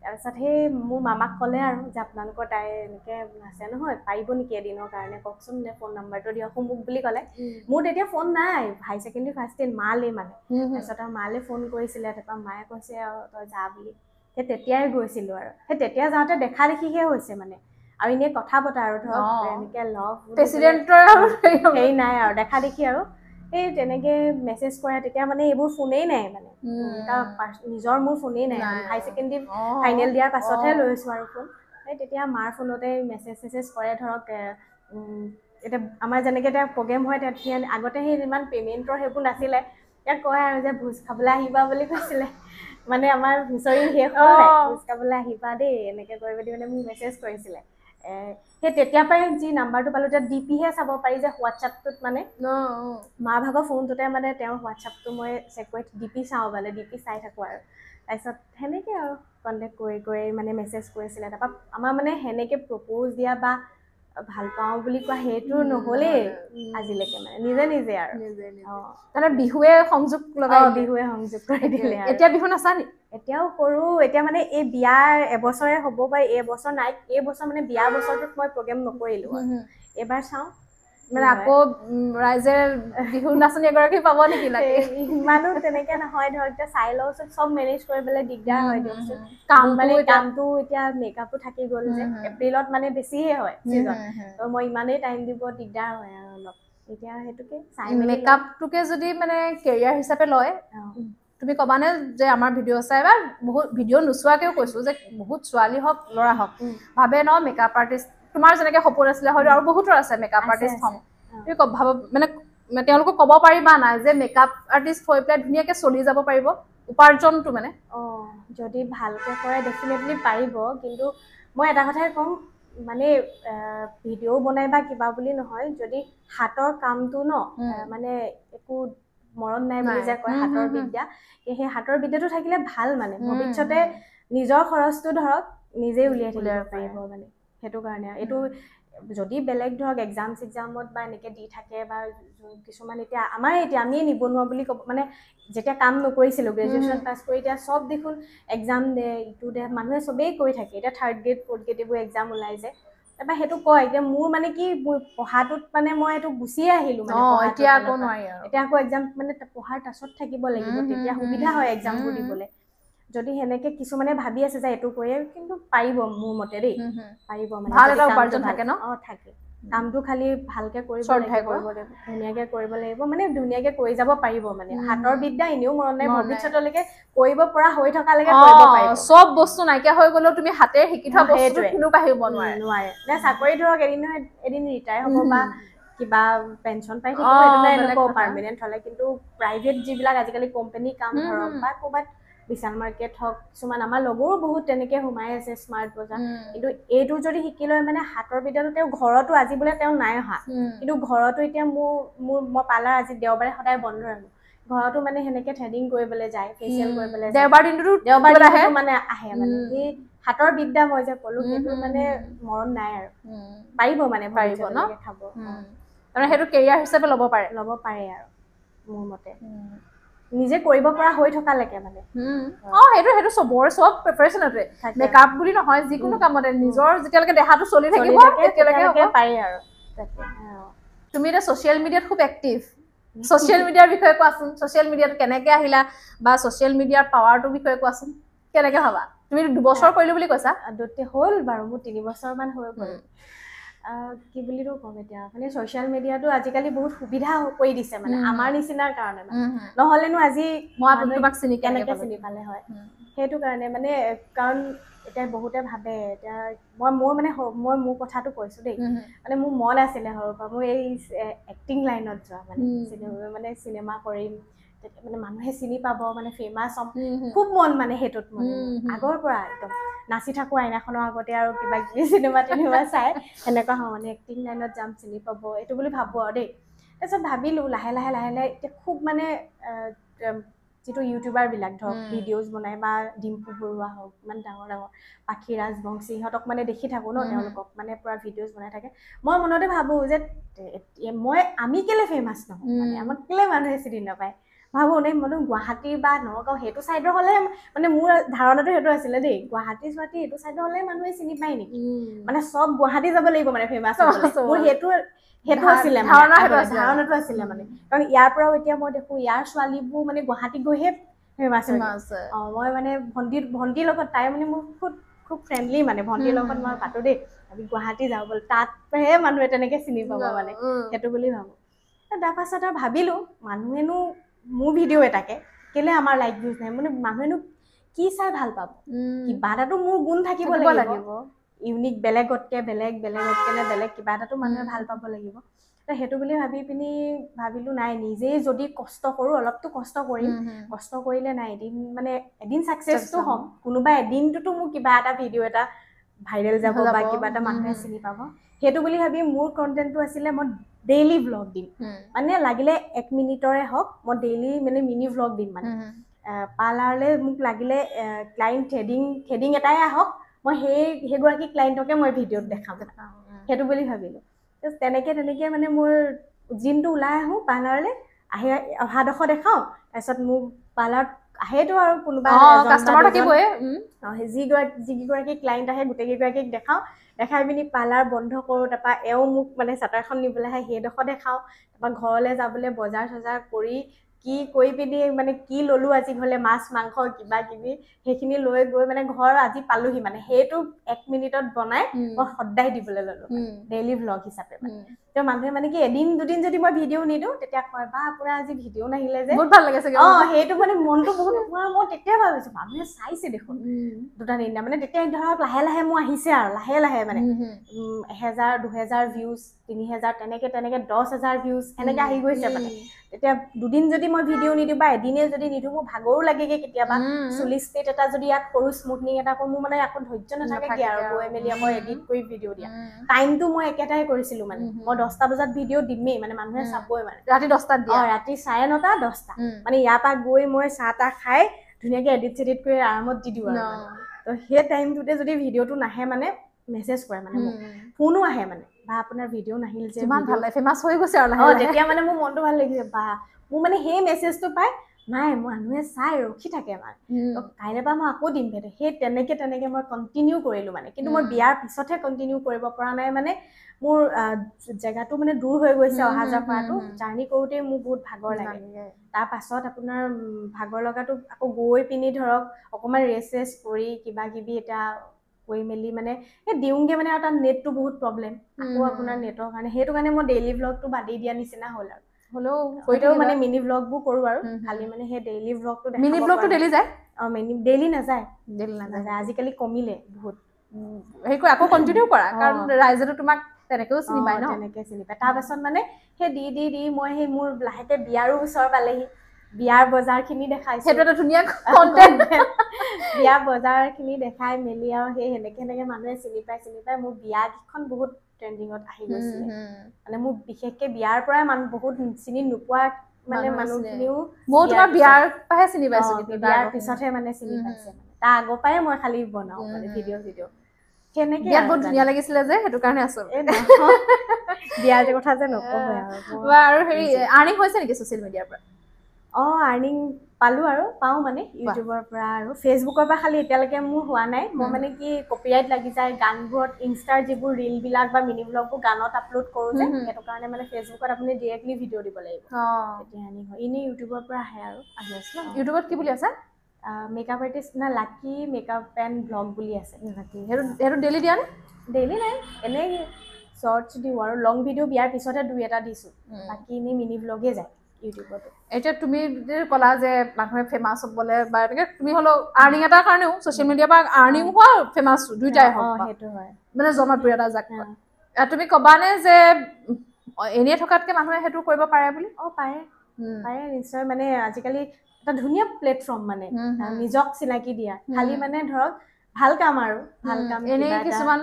তাৰপিছত সেই মোৰ মামাক ক'লে আৰু যে আপোনালোকৰ তাই এনেকৈ নাচে নহয় পাৰিব নেকি এদিনৰ কাৰণে কওকচোন নে ফোন নাম্বাৰটো দিয়কচোন মোক বুলি ক'লে মোৰ তেতিয়া ফোন নাই হাই ছেকেণ্ডেৰী ফাৰ্ষ্ট ইয়েৰ মালে মানে তাৰপিছত আৰু মালে ফোন কৰিছিলে তাৰপৰা মায়ে কৈছে আৰু তই যা বুলি সেই তেতিয়াই গৈছিলোঁ আৰু সেই তেতিয়া যাওঁতে দেখা দেখিহে হৈছে মানে আৰু এনেই কথা পতা আৰু ধৰক এনেকৈ লভ প্ৰেচিডেণ্টৰ হেৰি নাই আৰু দেখা দেখি আৰু সেই তেনেকৈ মেছেজ কৰে তেতিয়া মানে এইবোৰ ফোনেই নাই মানে নিজৰ মোৰ ফোনেই নাই হাই ছেকেণ্ডেৰী ফাইনেল দিয়াৰ পাছতহে লৈছোঁ আৰু ফোন সেই তেতিয়া মাৰ ফোনতে মেছেজ কৰে ধৰক এতিয়া আমাৰ যেনেকৈ এতিয়া প্ৰগ্ৰেম হয় তেতিয়া আগতে সেই ইমান পে'মেণ্টৰ সেইবোৰ নাছিলে এতিয়া কয় আৰু যে ভোজ খাবলৈ আহিবা বুলি কৈছিলে মানে আমাৰ হুঁচৰি শেষ হ'লে ভোজ খাবলৈ আহিবা দেই এনেকৈ কৰি পেলাই মানে মোক মেছেজ কৰিছিলে সেই তেতিয়াৰ পৰাই যি নাম্বাৰটো পালোঁ এতিয়া ডিপিহে চাব পাৰি যে হোৱাটছএপটোত মানে মাৰ ভাগৰ ফোনটোতে মানে তেওঁৰ হোৱাটছএপটো মই চেক কৰি ডিপি চাওঁ মানে ডিপি চাই থাকোঁ আৰু তাৰপিছত সেনেকৈ আৰু কণ্টেক্ট কৰি মানে মেছেজ কৰিছিলে তাৰপৰা আমাৰ মানে সেনেকৈ প্ৰপ'জ দিয়া বা ভাল পাওঁ বুলি কোৱা সেইটো নহ'লেই আজিলৈকে মানে নিজে নিজে আৰু তাৰমানে বিহুৱে সংযোগ লগাই বিহুৱে সংযোগ কৰি দিলে এতিয়া বিহু নাচা নি এতিয়াও কৰোঁ এতিয়া মানে এই বিয়াৰ এবছৰে হ'ব পাৰে এইবছৰ নাই এইবছৰ মানে বিয়া বছৰটোত মই প্ৰগ্ৰেম নকৰিলোঁ এইবাৰ চাওঁ মানে আকৌ ৰাইজে বিহু নাচনী এগৰাকী পাব নেকি লাগে ইমানো তেনেকৈ নহয় ধৰক এতিয়া চাই লওঁচোন চব মেনেজ কৰিবলৈ দিগদাৰ হয় দিয়কচোন কামটো এতিয়া মেকআপটো থাকি গ'ল যে এপ্ৰিলত মানে বেছিহে হয় ছিজন তো মই ইমানেই টাইম দিব দিগদাৰ হয় আৰু অলপ এতিয়া সেইটোকে চাই মেকআপটোকে যদি মানে কেৰিয়াৰ হিচাপে লয় তুমি ক'বানে যে আমাৰ ভিডিঅ' চাই বা বহুত ভিডিঅ' নোচোৱাকেও কৈছোঁ যে বহুত ছোৱালী হওক ল'ৰা হওক ভাবে ন মেকআপ আৰ্টিষ্ট তোমাৰ যেনেকৈ সপোন আছিলে হয়তো আৰু বহুতৰ আছে মেকআপ আৰ্টিষ্ট হ'ম তুমি ভাব মানে তেওঁলোকক ক'ব পাৰিবা নাই যে মেকআপ আৰ্টিষ্ট হৈ পেলাই ধুনীয়াকৈ চলি যাব পাৰিব উপাৰ্জনটো মানে যদি ভালকৈ কৰে ডেফিনেটলি পাৰিব কিন্তু মই এটা কথাই ক'ম মানে ভিডিঅ' বনাই বা কিবা বুলি নহয় যদি হাতৰ কামটো ন মানে একো মৰণ নাই বুলি যে কয় হাতৰ বিদ্যা সেই হাতৰ বিদ্যাটো থাকিলে ভাল মানে ভৱিষ্যতে নিজৰ খৰচটো ধৰক নিজেই উলিয়াই থাকিব পাৰিব মানে সেইটো কাৰণে এইটো যদি বেলেগ ধৰক এক্সামত বা এনেকৈ দি থাকে বা কিছুমান এতিয়া আমিয়ে নিবনুৱা বুলি ক'ব মানে যেতিয়া কাম নকৰিছিলোঁ গ্ৰেজুৱেশ্যন পাছ কৰি এতিয়া চব দেখোন এক্সাম দে ইটো দে মানুহে চবেই কৰি থাকে এতিয়া 3rd গ্ৰেড 4th গ্ৰেড এইবোৰ এক্সাম ওলাই যে তাৰপৰা সেইটো কয় এতিয়া মোৰ মানে কি পঢ়াটোত মানে মই এইটো গুচিয়ে আহিলোঁ মানে এতিয়া আকৌ নোৱাৰি আৰু এতিয়া আকৌ এক্সাম মানে পঢ়াৰ টাচত থাকিব লাগিব তেতিয়া সুবিধা হয় এক্সামবোৰ দিবলৈ যদি সেনেকৈ কিছুমানে ভাবি আছে যে এইটো কৰিয়ে কিন্তু পাৰিব মোৰ মতে দেই পাৰিব মানে ভাল এটা উপাৰ্জন থাকে ন থাকে কামটো খালি ভালকৈ কৰিব লাগিব ধুনীয়াকৈ কৰিব লাগিব মানে ধুনীয়াকৈ কৰি যাব পাৰিব মানে হাতৰ বিদ্যা এনেও মৰণ নাই ভৱিষ্যতলৈকে কৰিব পৰা হৈ থকালৈকে কৰিব পাৰিব চব বস্তু নাইকিয়া হৈ গ'লেও তুমি হাতে শিকি থোৱা বস্তু কোনো কাহিব নোৱাৰে নে চাকৰি ধৰক এদিন ৰিটায়াৰ হ'ব বা কিবা পেঞ্চন পাই থাকিব সেইটো নাই নকওঁ পাৰ্মানেণ্ট হ'লে কিন্তু প্ৰাইভেট যিবিলাক আজিকালি কোম্পানী কাম ধৰক বা ক'ৰবাত বিশাল মাৰ্কেট হওক কিছুমান আমাৰ লগৰো বহুত তেনেকৈ সোমাই আছে স্মাৰ্ট বজাৰ কিন্তু এইটো যদি শিকি লয় মানে হাতৰ বিদ্যাটো তেওঁ ঘৰতো আজি বোলে তেওঁ নাই অহা কিন্তু ঘৰতো এতিয়া মই পাৰ্লাৰ আজি দেওবাৰে সদায় বন্ধ ৰাখোঁ ঘৰতো মানে সেনেকে থ্ৰেডিং কৰিবলৈ যায় ফেচিয়েল কৰিবলৈ যায় দেওবাৰ দিনটো মানে আহে মানে সেই হাতৰ বিদ্যা মই যে ক'লো সেইটো মানে মৰণ নাই আৰু পাৰিব মানে পাৰিব ন খাব তাৰমানে সেইটো কেৰিয়াৰ হিচাপে ল'ব পাৰে আৰু মোৰ মতে নিজে কৰিব পৰা হৈ থকালৈকে মানে সেইটো চবৰ চব প্ৰিপাৰেচনতে মেকআপ বুলি নহয় যিকোনো কামতে নিজৰ যেতিয়ালৈকে দেহাটো চলি থাকিব তেতিয়ালৈকে পাৰি আৰু তুমি এতিয়া ছ'চিয়েল মিডিয়াত খুব এক্টিভ ছ'চিয়েল মিডিয়াৰ বিষয়ে কোৱাচোন ছ'চিয়েল মিডিয়াত কেনেকে আহিলা বা ছ'চিয়েল মিডিয়াৰ পাৱাৰটোৰ বিষয়ে কোৱাচোন কেনেকে ভাবা তুমি 2 বছৰ কৰিলো বুলি কৈছা হ'ল বাৰু মোৰ 3 বছৰমান হৈ গ'ল কি বুলিতো ক'ম এতিয়া মানে ছ'চিয়েল মিডিয়াটো আজিকালি বহুত সুবিধা কৰি দিছে মানে আমাৰ নিচিনাৰ কাৰণে নহ'লেনো আজি মই তোমাক কেনেকে চিনি পালে হয় সেইটো কাৰণে মানে কাৰণ এতিয়া বহুতে ভাবে এতিয়া মই মোৰ কথাটো কৈছো দেই মানে মোৰ মন আছিলে সৰুৰ পৰা মোৰ এই এক্টিং লাইনত যোৱা মানে চিনেমা কৰিম মানে মানুহে চিনি পাব মানে ফেমাছ হ'ম খুব মন মানে সেইটোত মানে আগৰ পৰা একদম নাচি থাকো আইনাখনৰ আগতে আৰু কিবা কিবি চিনেমা চাই সেনেকুৱা হয় মানে এক্টিং লাইনত যাম চিনি পাব এইটো বুলি ভাবো আৰু দেই তাৰপিছত ভাবিলো লাহে লাহে এতিয়া খুব মানে যিটো ইউটিউবাৰ বিলাক ধৰক ভিডিঅ'জ বনাই বা ডিম্পু বৰুৱা হওক ইমান ডাঙৰ পাখি ৰাজবংশী সিহঁতক মানে দেখি থাকো ন তেওঁলোকক মানে পুৰা ভিডিঅ'জ বনাই থাকে মই মনতে ভাবো যে আমি কেলে ফেমাছ নহওঁ মানে আমাক কেলে মানুহে চিনি নাপায় ভাবো নে মইতো গুৱাহাটী বা নগাঁও সেইটো চাইডৰ হ'লে মানে মোৰ ধাৰণাটো সেইটো আছিলে দেই গুৱাহাটী ছোৱাহাটী এইটো চাইডৰ হ'লে মানুহে চিনি পায় নেকি মানে চব গুৱাহাটী যাব লাগিব মানে ফেমাছ হ'বলৈ মোৰ সেইটো আছিলে ধাৰণাটো আছিলে মানে কাৰণ ইয়াৰ পৰাও এতিয়া মই দেখো ইয়াৰ ছোৱালীবোৰ মানে গুৱাহাটীত গৈহে ফেমাছ মই মানে ভণ্টিৰ লগত তাই মানে মোৰ খুব ফ্ৰেণ্ডলি মানে ভণ্টিৰ লগত মই পাতো দেই আমি গুৱাহাটী যাওঁ ব'ল তাতহে মানুহে তেনেকে চিনি পাব মানে সেইটো বুলি ভাবো তাৰপাছত আৰু ভাবিলো মানুহেনো মোৰ ভিডিঅ' এটাকে কেলে আমাৰ লাইক ভিউজ নাই মানে মানুহেনো কি চাই ভাল পাব কিবা এটাতো মোৰ গুণ থাকিব লাগিব ইউনিক বেলেগতকে বেলেগ কিবা এটাতো মানুহে ভাল পাব লাগিব সেইটো বুলি ভাবি পিনি ভাবিলো নাই নিজেই যদি কষ্ট কৰো অলপতো কষ্ট কৰিম কষ্ট কৰিলে নাই এদিন ছাকচেছটো হ'ম কোনোবা এদিনটোতো মোৰ কিবা এটা ভিডিঅ' এটা ভাইৰেল যাব বা কিবা এটা মানুহে চিনি পাব সেইটো বুলি ভাবি মোৰ কণ্টেণ্টটো আছিলে মই ডেইলি ভ্লগ দিম মানে লাগিলে 1 মিনিটৰে হওক মই ডেইলি মানে মিনি ভ্লগ দিম মানে পাৰ্লাৰলৈ মোক লাগিলে ক্লাইণ্ট থ্ৰেডিং এটাই আহক মই সেইগৰাকী ক্লাইণ্টকে মই ভিডিঅ'ত দেখাম সেইটো বুলি ভাবিলো তেনেকে মানে মোৰ জিনটো ওলাই আহোঁ পাৰ্লাৰলৈ আহি অহাডোখৰ দেখাওঁ তাৰপিছত মোক পাৰ্লাৰত আহেতো আৰু কোনোবা যিগৰাকী ক্লাইণ্ট আহে গোটেইকেইগৰাকীক দেখাই পিনি পাৰ্লাৰ বন্ধ কৰোঁ তাৰপৰা এওঁ মোক মানে চাটাৰখন নিবলৈ আহে সেইডোখৰ দেখাওঁ তাৰপৰা ঘৰলৈ যাবলৈ বজাৰ চজাৰ কৰি পিনি মানে কি ললো আজি ঘৰলে মাছ মাংস কিবা কিবি সেইখিনি লৈ গৈ মানে ঘৰ আজি পালোহি মানে সেইটো 1 মিনিটত বনাই মই সদায় দিবলৈ ললো ডেইলি ভ্লগ হিচাপে মানে মানুহে মানে কি এদিন দুদিন যদি মই ভিডিঅ' নিদিওঁ তেতিয়া কয় বা আপোনাৰ আজি ভিডিঅ' নাহিলে যে বহুত ভাল লাগে সেইটো মানে মনটো বহুত মই তেতিয়া ভাবিছো মানুহে চাইছে দেখোন 2টা 3টা মানে তেতিয়া ধৰক লাহে লাহে মোৰ আহিছে আৰু লাহে মানে 1000 2000 ভিউজ 3000 তেনেকে 10000 ভিউজ এনেকে আহি গৈছে মানে তেতিয়া দুদিন যদি মই ভিডিঅ' নিদিওঁ বা এদিনে যদি নিদিওঁ মোৰ ভাগৰো লাগেগে কেতিয়াবা চুলি ষ্টেট এটা যদি ইয়াত কৰো স্মুথনিং এটা কৰো মোৰ মানে আকৌ ধৈৰ্য নাথাকে আৰু গৈ মেলি আকৌ এডিট কৰি ভিডিঅ' দিয়া টাইমটো মই একেটাই কৰিছিলো মানে মই 10টা বজাত ভিডিঅ' দিমেই মানে মানুহে চাবই মানে ৰাতি 10টাত দিয়া ৰাতি 9:30 10টা মানে ইয়াৰ পৰা গৈ মই চাহ তাহ খাই ধুনীয়াকে এডিট চেডিট কৰি আৰামত দি দিওঁ আৰু তো সেই টাইমটোতে যদি ভিডিঅ'টো নাহে মানে মেছেজ কৰে মানে মোক ফোনো আহে মানে বা আপোনাৰ ভিডিঅ' নাহিল যে ইমান ভাল লাগে ফেমাছ হৈ গৈছে আৰু তেতিয়া মানে মোৰ মনটো ভাল লাগিছে বা মোৰ মানে সেই মেছেজটো পাই নাই মানুহে চাই ৰখি থাকে মানে কাইলৈ পৰা মই আকৌ দিম সেই তেনেকে মই কণ্টিনিউ কৰিলো মানে কিন্তু মই বিয়াৰ পিছতহে কণ্টিনিউ কৰিব পৰা নাই মানে মোৰ জেগাটো মানে দূৰ হৈ গৈছে অহা যোৱা কৰাটো জাৰ্ণি কৰোঁতে মোৰ বহুত ভাগৰ লাগে তাৰ পাছত আপোনাৰ ভাগৰ লগাটো আকৌ গৈ পিনি ধৰক অকণমান ৰেষ্ট কৰি কিবা কিবি এটা কৰি মেলি মানে দিওঁগে মানে আৰু তাত নেটটো বহুত প্ৰব্লেম আকৌ আপোনাৰ নেটৰ কাৰণে সেইটো কাৰণে মই ডেইলি ভ্লগটো বাদি দিয়া নিচিনা হ'ল আৰু হ'লেও মানে মিনি ভ্লগবোৰ কৰোঁ আৰু খালি মানে সেই ডেইলি ভ্লগটো দেখাব মিনি ভ্লগটো ডেইলি যায় ডেইলি নাযায় আজিকালি কমিলে বহুত হেৰি কৰি আকৌ কণ্টিনিউ কৰা কাৰণ ৰাইজেতো তোমাক তেনেকেও চিনি পায় ন তেনেকে চিনি পায় তাৰপাছত মানে সেই দি মই সেই মোৰ লাহেকে বিয়াৰো ওচৰ পালেহি বিয়াৰ বজাৰখিনি দেখাইছো সেইটো এটা ধুনীয়া কণ্টেণ্ট বিয়াৰ বজাৰখিনি দেখাই মেলি আৰু সেই সেনেকে মানুহে চিনি পায় মোৰ বিয়াকেইখন বহুত ট্ৰেণ্ডিঙত আহি গৈছিলে মানে মোৰ বিশেষকে বিয়াৰ পৰাই মানুহ বহুত চিনি নোপোৱা মানে মানুহখিনিও মই তোমাৰ বিয়াৰ পৰাহে চিনি পাইছো বিয়াৰ পিছতহে মানে চিনি পাইছে মানে তাৰ আগৰ পৰাই মই খালি বনাও মানে ভিডিঅ' সেনেকে বিয়াত বহুত ধুনীয়া লাগিছিলে যে সেইটো কাৰণে আছো বিয়াৰ কথা যে নকবই আৰু হেৰি আৰ্নিং হৈছে নেকি ছচিয়েল মিডিয়াৰ পৰা আৰ্নিং পালো আৰু পাওঁ মানে ইউটিউবৰ পৰা আৰু ফেচবুকৰ পৰা খালি এতিয়ালৈকে মোৰ হোৱা নাই মই মানে কি কপিৰাইট লাগি যায় গানবোৰত ইনষ্টাৰ যিবোৰ ৰিলবিলাক বা মিনি ব্লগবোৰ গানত আপলোড কৰোঁ যে সেইটো কাৰণে মানে ফেচবুকত আপুনি ডিৰেক্টলি ভিডিঅ' দিব লাগিব তেতিয়া আৰ্নিং হয় এনেই ইউটিউবৰ পৰা আহে আৰু আহি আছে ইউটিউবত কি বুলি আছে মেকআপ আৰ্টিষ্ট না লাকি মেকআপ এণ্ড ব্লগ বুলি আছে সেইটো ডেইলি দিয়া নে ডেইলি নাই এনেই শ্বৰ্টছ দিওঁ আৰু লং ভিডিঅ' বিয়াৰ পিছতহে 2-এটা দিছোঁ বাকী এনেই মিনি ব্লগে যায় ইউটিউবতো এতিয়া তুমি যে ক'লা যে মানুহে ফেমাছ হ'বলৈ বা এনেকৈ তুমি হ'লেও আৰ্নিং এটাৰ কাৰণেও ছ'চিয়েল মিডিয়াৰ পৰা আৰ্নিং হোৱা ফেমাছ দুইটাই হওক সেইটো হয় মানে জনপ্ৰিয়তা যাক তুমি ক'বানে যে এনেই থকাতকৈ মানুহে সেইটো কৰিব পাৰে বুলি পাৰে নিশ্চয় মানে আজিকালি এটা ধুনীয়া প্লেটফৰ্ম মানে নিজক চিনাকি দিয়া খালি মানে ধৰক ভাল কাম আৰু ভাল কাম এনেই কিছুমান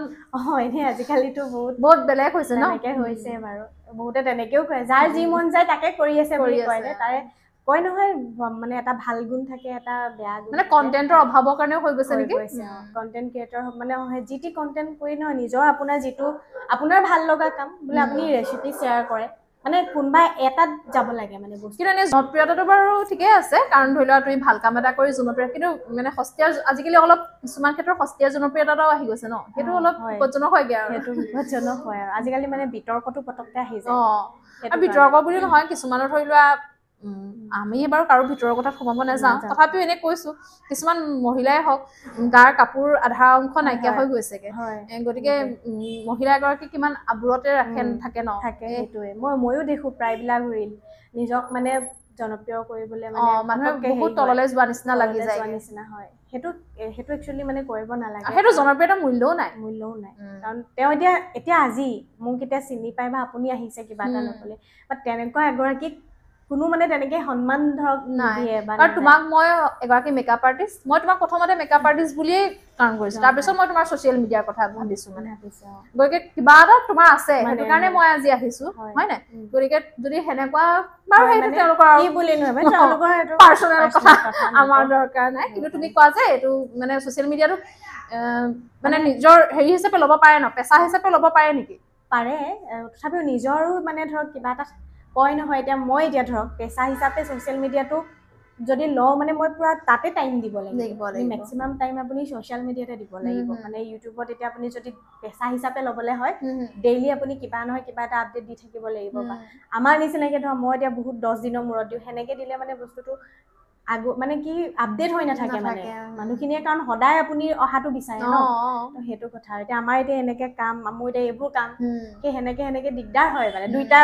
এনেই আজিকালিতো বহুত বেলেগ হৈছে ন তেনেকৈ হৈছে বাৰু বহুতে তেনেকেও কয় যাৰ যি মন যায় তাকে কৰি আছে বুলি কয় তাৰে কয় নহয় মানে এটা ভাল গুণ থাকে এটা বেয়া গুণ মানে কণ্টেণ্টৰ অভাৱৰ কাৰণেও হৈ গৈছে নেকি কণ্টেণ্ট ক্ৰিয়েটৰ মানে যি টি কণ্টেণ্ট কৰি নহয় নিজৰ আপোনাৰ যিটো আপোনাৰ ভাল লগা কাম বোলে আপুনি ৰেচিপি শ্বেয়াৰ কৰে মানে কোনোবা এটাত যাব লাগে মানে বস্তু কিন্তু এনেই জনপ্ৰিয়তাটো বাৰু ঠিকেই আছে কাৰণ ধৰি লোৱা তুমি ভাল কাম এটা কৰি জনপ্ৰিয় কিন্তু মানে সস্তীয়া আজিকালি অলপ কিছুমান ক্ষেত্ৰত সস্তীয়া জনপ্ৰিয়তাও আহি গৈছে ন সেইটো অলপ বিপদজনক হয়গে আৰু সেইটো বিপদজনক হয় আৰু আজিকালি মানে বিতৰ্কটো পটককৈ আহি যায় আৰু বিতৰ্ক বুলি নহয় কিছুমানৰ ধৰি লোৱা আমি বাৰু কাৰো ভিতৰৰ কথা সোমাব নাযাওঁ তথাপিও এনে কৈছো কিছুমান মহিলাই হওক গাৰ কাপোৰ আধা অংশ নাইকিয়া হৈ গৈছেগে গতিকে মহিলা এগৰাকী কিমান আবুৰতে থাকে ন সেইটোৱে ময়ো দেখো প্ৰায়বিলাক ৰিল নিজক মানে জনপ্ৰিয় কৰিবলৈ মানে মানুহে বহুত তললৈ যোৱা নিচিনা লাগি যায় নিচিনা হয় সেইটো একচুৱেলি মানে কৰিব নালাগে সেইটো জনপ্ৰিয়তাৰ মূল্যও নাই কাৰণ তেওঁ এতিয়া আজি মোক এতিয়া চিনি পাই বা আপুনি আহিছে কিবা এটা নকলে বা তেনেকুৱা এগৰাকীক কোনো মানে তেনেকে সন্মান ধৰক নিদিয়ে বা তোমাক মই এগৰাকী মেকআপ আৰ্টিষ্ট মই তোমাক প্ৰথমতে মেকআপ আৰ্টিষ্ট বুলিয়ে কাৰণ কৰিছো তাৰপিছত মই তোমাৰ ছচিয়েল মিডিয়াৰ কথা ভাবিছো মানে গতিকে কিবা এটা তোমাৰ আছে সেইটো কাৰণে মই আজি আহিছো হয় নাই গতিকে যদি সেনেকুৱা বাৰু সেইটো তেওঁলোকৰ কি বুলি নহয় তেওঁলোকৰ সেইটো পাৰ্চনেল কথা আমাৰ দৰকাৰ নাই কিন্তু তুমি কোৱা যে এইটো মানে ছচিয়েল মিডিয়াটো মানে নিজৰ হেৰি হিচাপে ল'ব পাৰে ন পেচা হিচাপে ল'ব পাৰে নেকি পাৰে তথাপিও নিজৰো মানে ধৰক কিবা এটা কয় নহয় এতিয়া মই এতিয়া ধৰক পেচা হিচাপে ছচিয়েল মিডিয়াটো যদি লওঁ মানে মই পুৰা তাতে টাইম দিব লাগিব মেক্সিমাম টাইম আপুনি ছচিয়েল মিডিয়াতে দিব লাগিব মানে ইউটিউবত এতিয়া আপুনি যদি পেচা হিচাপে ল'বলৈ হয় ডেইলি আপুনি কিবা নহয় কিবা এটা আপডেট দি থাকিব লাগিব বা আমাৰ নিচিনাকে ধৰক মই এতিয়া বহুত 10 দিনৰ মূৰত দিওঁ সেনেকে দিলে মানে বস্তুটো মানে কি আপডেট হৈ নাথাকে মানে মানুহখিনিয়ে কাৰণ সদায় আপুনি অহাটো বিচাৰে ন সেইটো কথা এতিয়া আমাৰ এতিয়া এনেকে কাম মোৰ এতিয়া এইবোৰ কাম সেনেকে দিগদাৰ হয় মানে দুইটা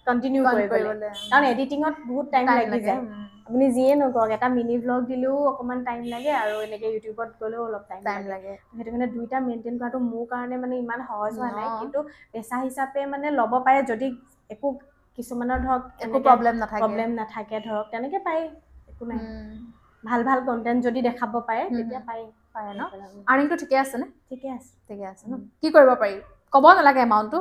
কন্টিনিউ কৰিবলৈ কাৰণ এডিটিঙত বহুত টাইম লাগি যায় আপুনি যিয়ে নকৰক এটা মিনি ব্লগ দিলেও অকণমান টাইম লাগে আৰু এনেকে ইউটিউবত গ'লেও অলপ টাইম লাগে সেইটো মানে দুইটা মেইনটেইন কৰাটো মোৰ কাৰণে মানে ইমান সহজ হোৱা নাই কিন্তু পেচা হিচাপে মানে ল'ব পাৰে যদি একো কিছুমানৰ ধৰক একো প্ৰব্লেম নাথাকে ধৰক তেনেকে পাৰি একো নাই ভাল কণ্টেণ্ট যদি দেখাব পাৰে তেতিয়া পাৰে ন আৰ্নিংটো ঠিকে আছে নে ঠিকে আছে ন কি কৰিব পাৰি ক'ব নালাগে এমাউণ্টটো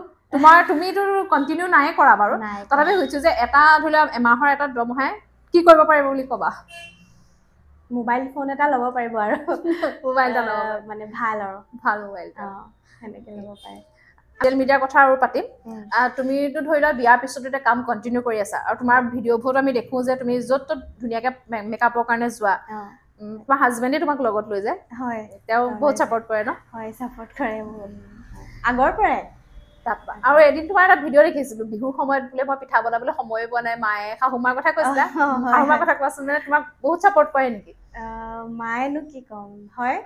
তুমিতো কণ্টিনিউ নাই কৰা বাৰু তথাপি হৈছো যে এটা ধৰি লোৱা এমাহৰ এটা দৰমহাই কি কৰিব পাৰিব বুলি ক'বা মোবাইল ফোন এটা ল'ব পাৰিব আৰু মোবাইল এটা ল'ব মানে ভাল মোবাইল সেনেকে ল'ব পাৰে ছ'চিয়েল মিডিয়াৰ কথা আৰু পাতিম তুমিতো ধৰি লোৱা বিয়াৰ পিছতো এতিয়া কাম কণ্টিনিউ কৰি আছা আৰু তোমাৰ ভিডিঅ'বোৰত আমি দেখো যে তুমি য'ত ত'ত ধুনীয়াকে মেকআপৰ কাৰণে যোৱা তোমাৰ হাজবেণ্ডে তোমাক লগত লৈ যায় হয় তেওঁ বহুত ছাপোৰ্ট কৰে ন হয় ছাপোৰ্ট কৰে বহুত আগৰ পৰাই আৰু এদিন তোমাৰ এটা ভিডিঅ' দেখিছিলো বিহুৰ সময়ত বোলে মই পিঠা বনাবলৈ সময়ে পোৱা নাই মায়ে শাহুমাৰ কথা কৈছিলা শাহুমাৰ কথা কোৱাচোন মানে তোমাক বহুত ছাপোৰ্ট কৰে নেকি মায়েনো কি ক'ম হয়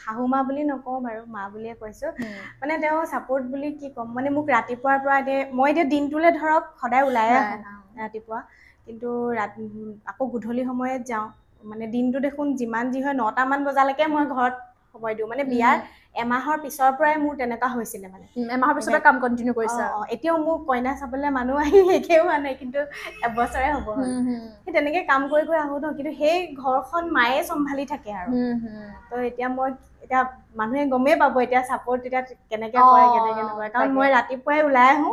শাহুমা বুলি নকওঁ বাৰু মা বুলিয়ে কৈছোঁ মানে তেওঁ ছাপোৰ্ট বুলি কি ক'ম মানে মোক ৰাতিপুৱাৰ পৰা মই এতিয়া দিনটোলৈ ধৰক সদায় ওলাই আহোঁ ৰাতিপুৱা কিন্তু আকৌ গধূলি সময়ত যাওঁ মানে দিনটো দেখোন যিমান যি হয় 9টামান বজালৈকে মই ঘৰত সময় দিওঁ মানে বিয়াৰ এমাহৰ পিছৰ পৰাই মোৰ তেনেকুৱা হৈছিলে মানে এমাহৰ পিছতে কাম কন্টিনিউ কৰিছা এতিয়াও মোক কইনা চাবলৈ মানুহ আহি শেষেই হোৱা নাই কিন্তু এবছৰে হ'ব হ'ল সেই তেনেকে কাম কৰি কৰি আহো ন কিন্তু সেই ঘৰখন মায়ে চম্ভালি থাকে আৰু তো এতিয়া মই এতিয়া মানুহে গমেই পাব এতিয়া চাপৰ্ট এতিয়া কেনেকে কৰে কেনেকে নকৰে কাৰণ মই ৰাতিপুৱাই ওলাই আহো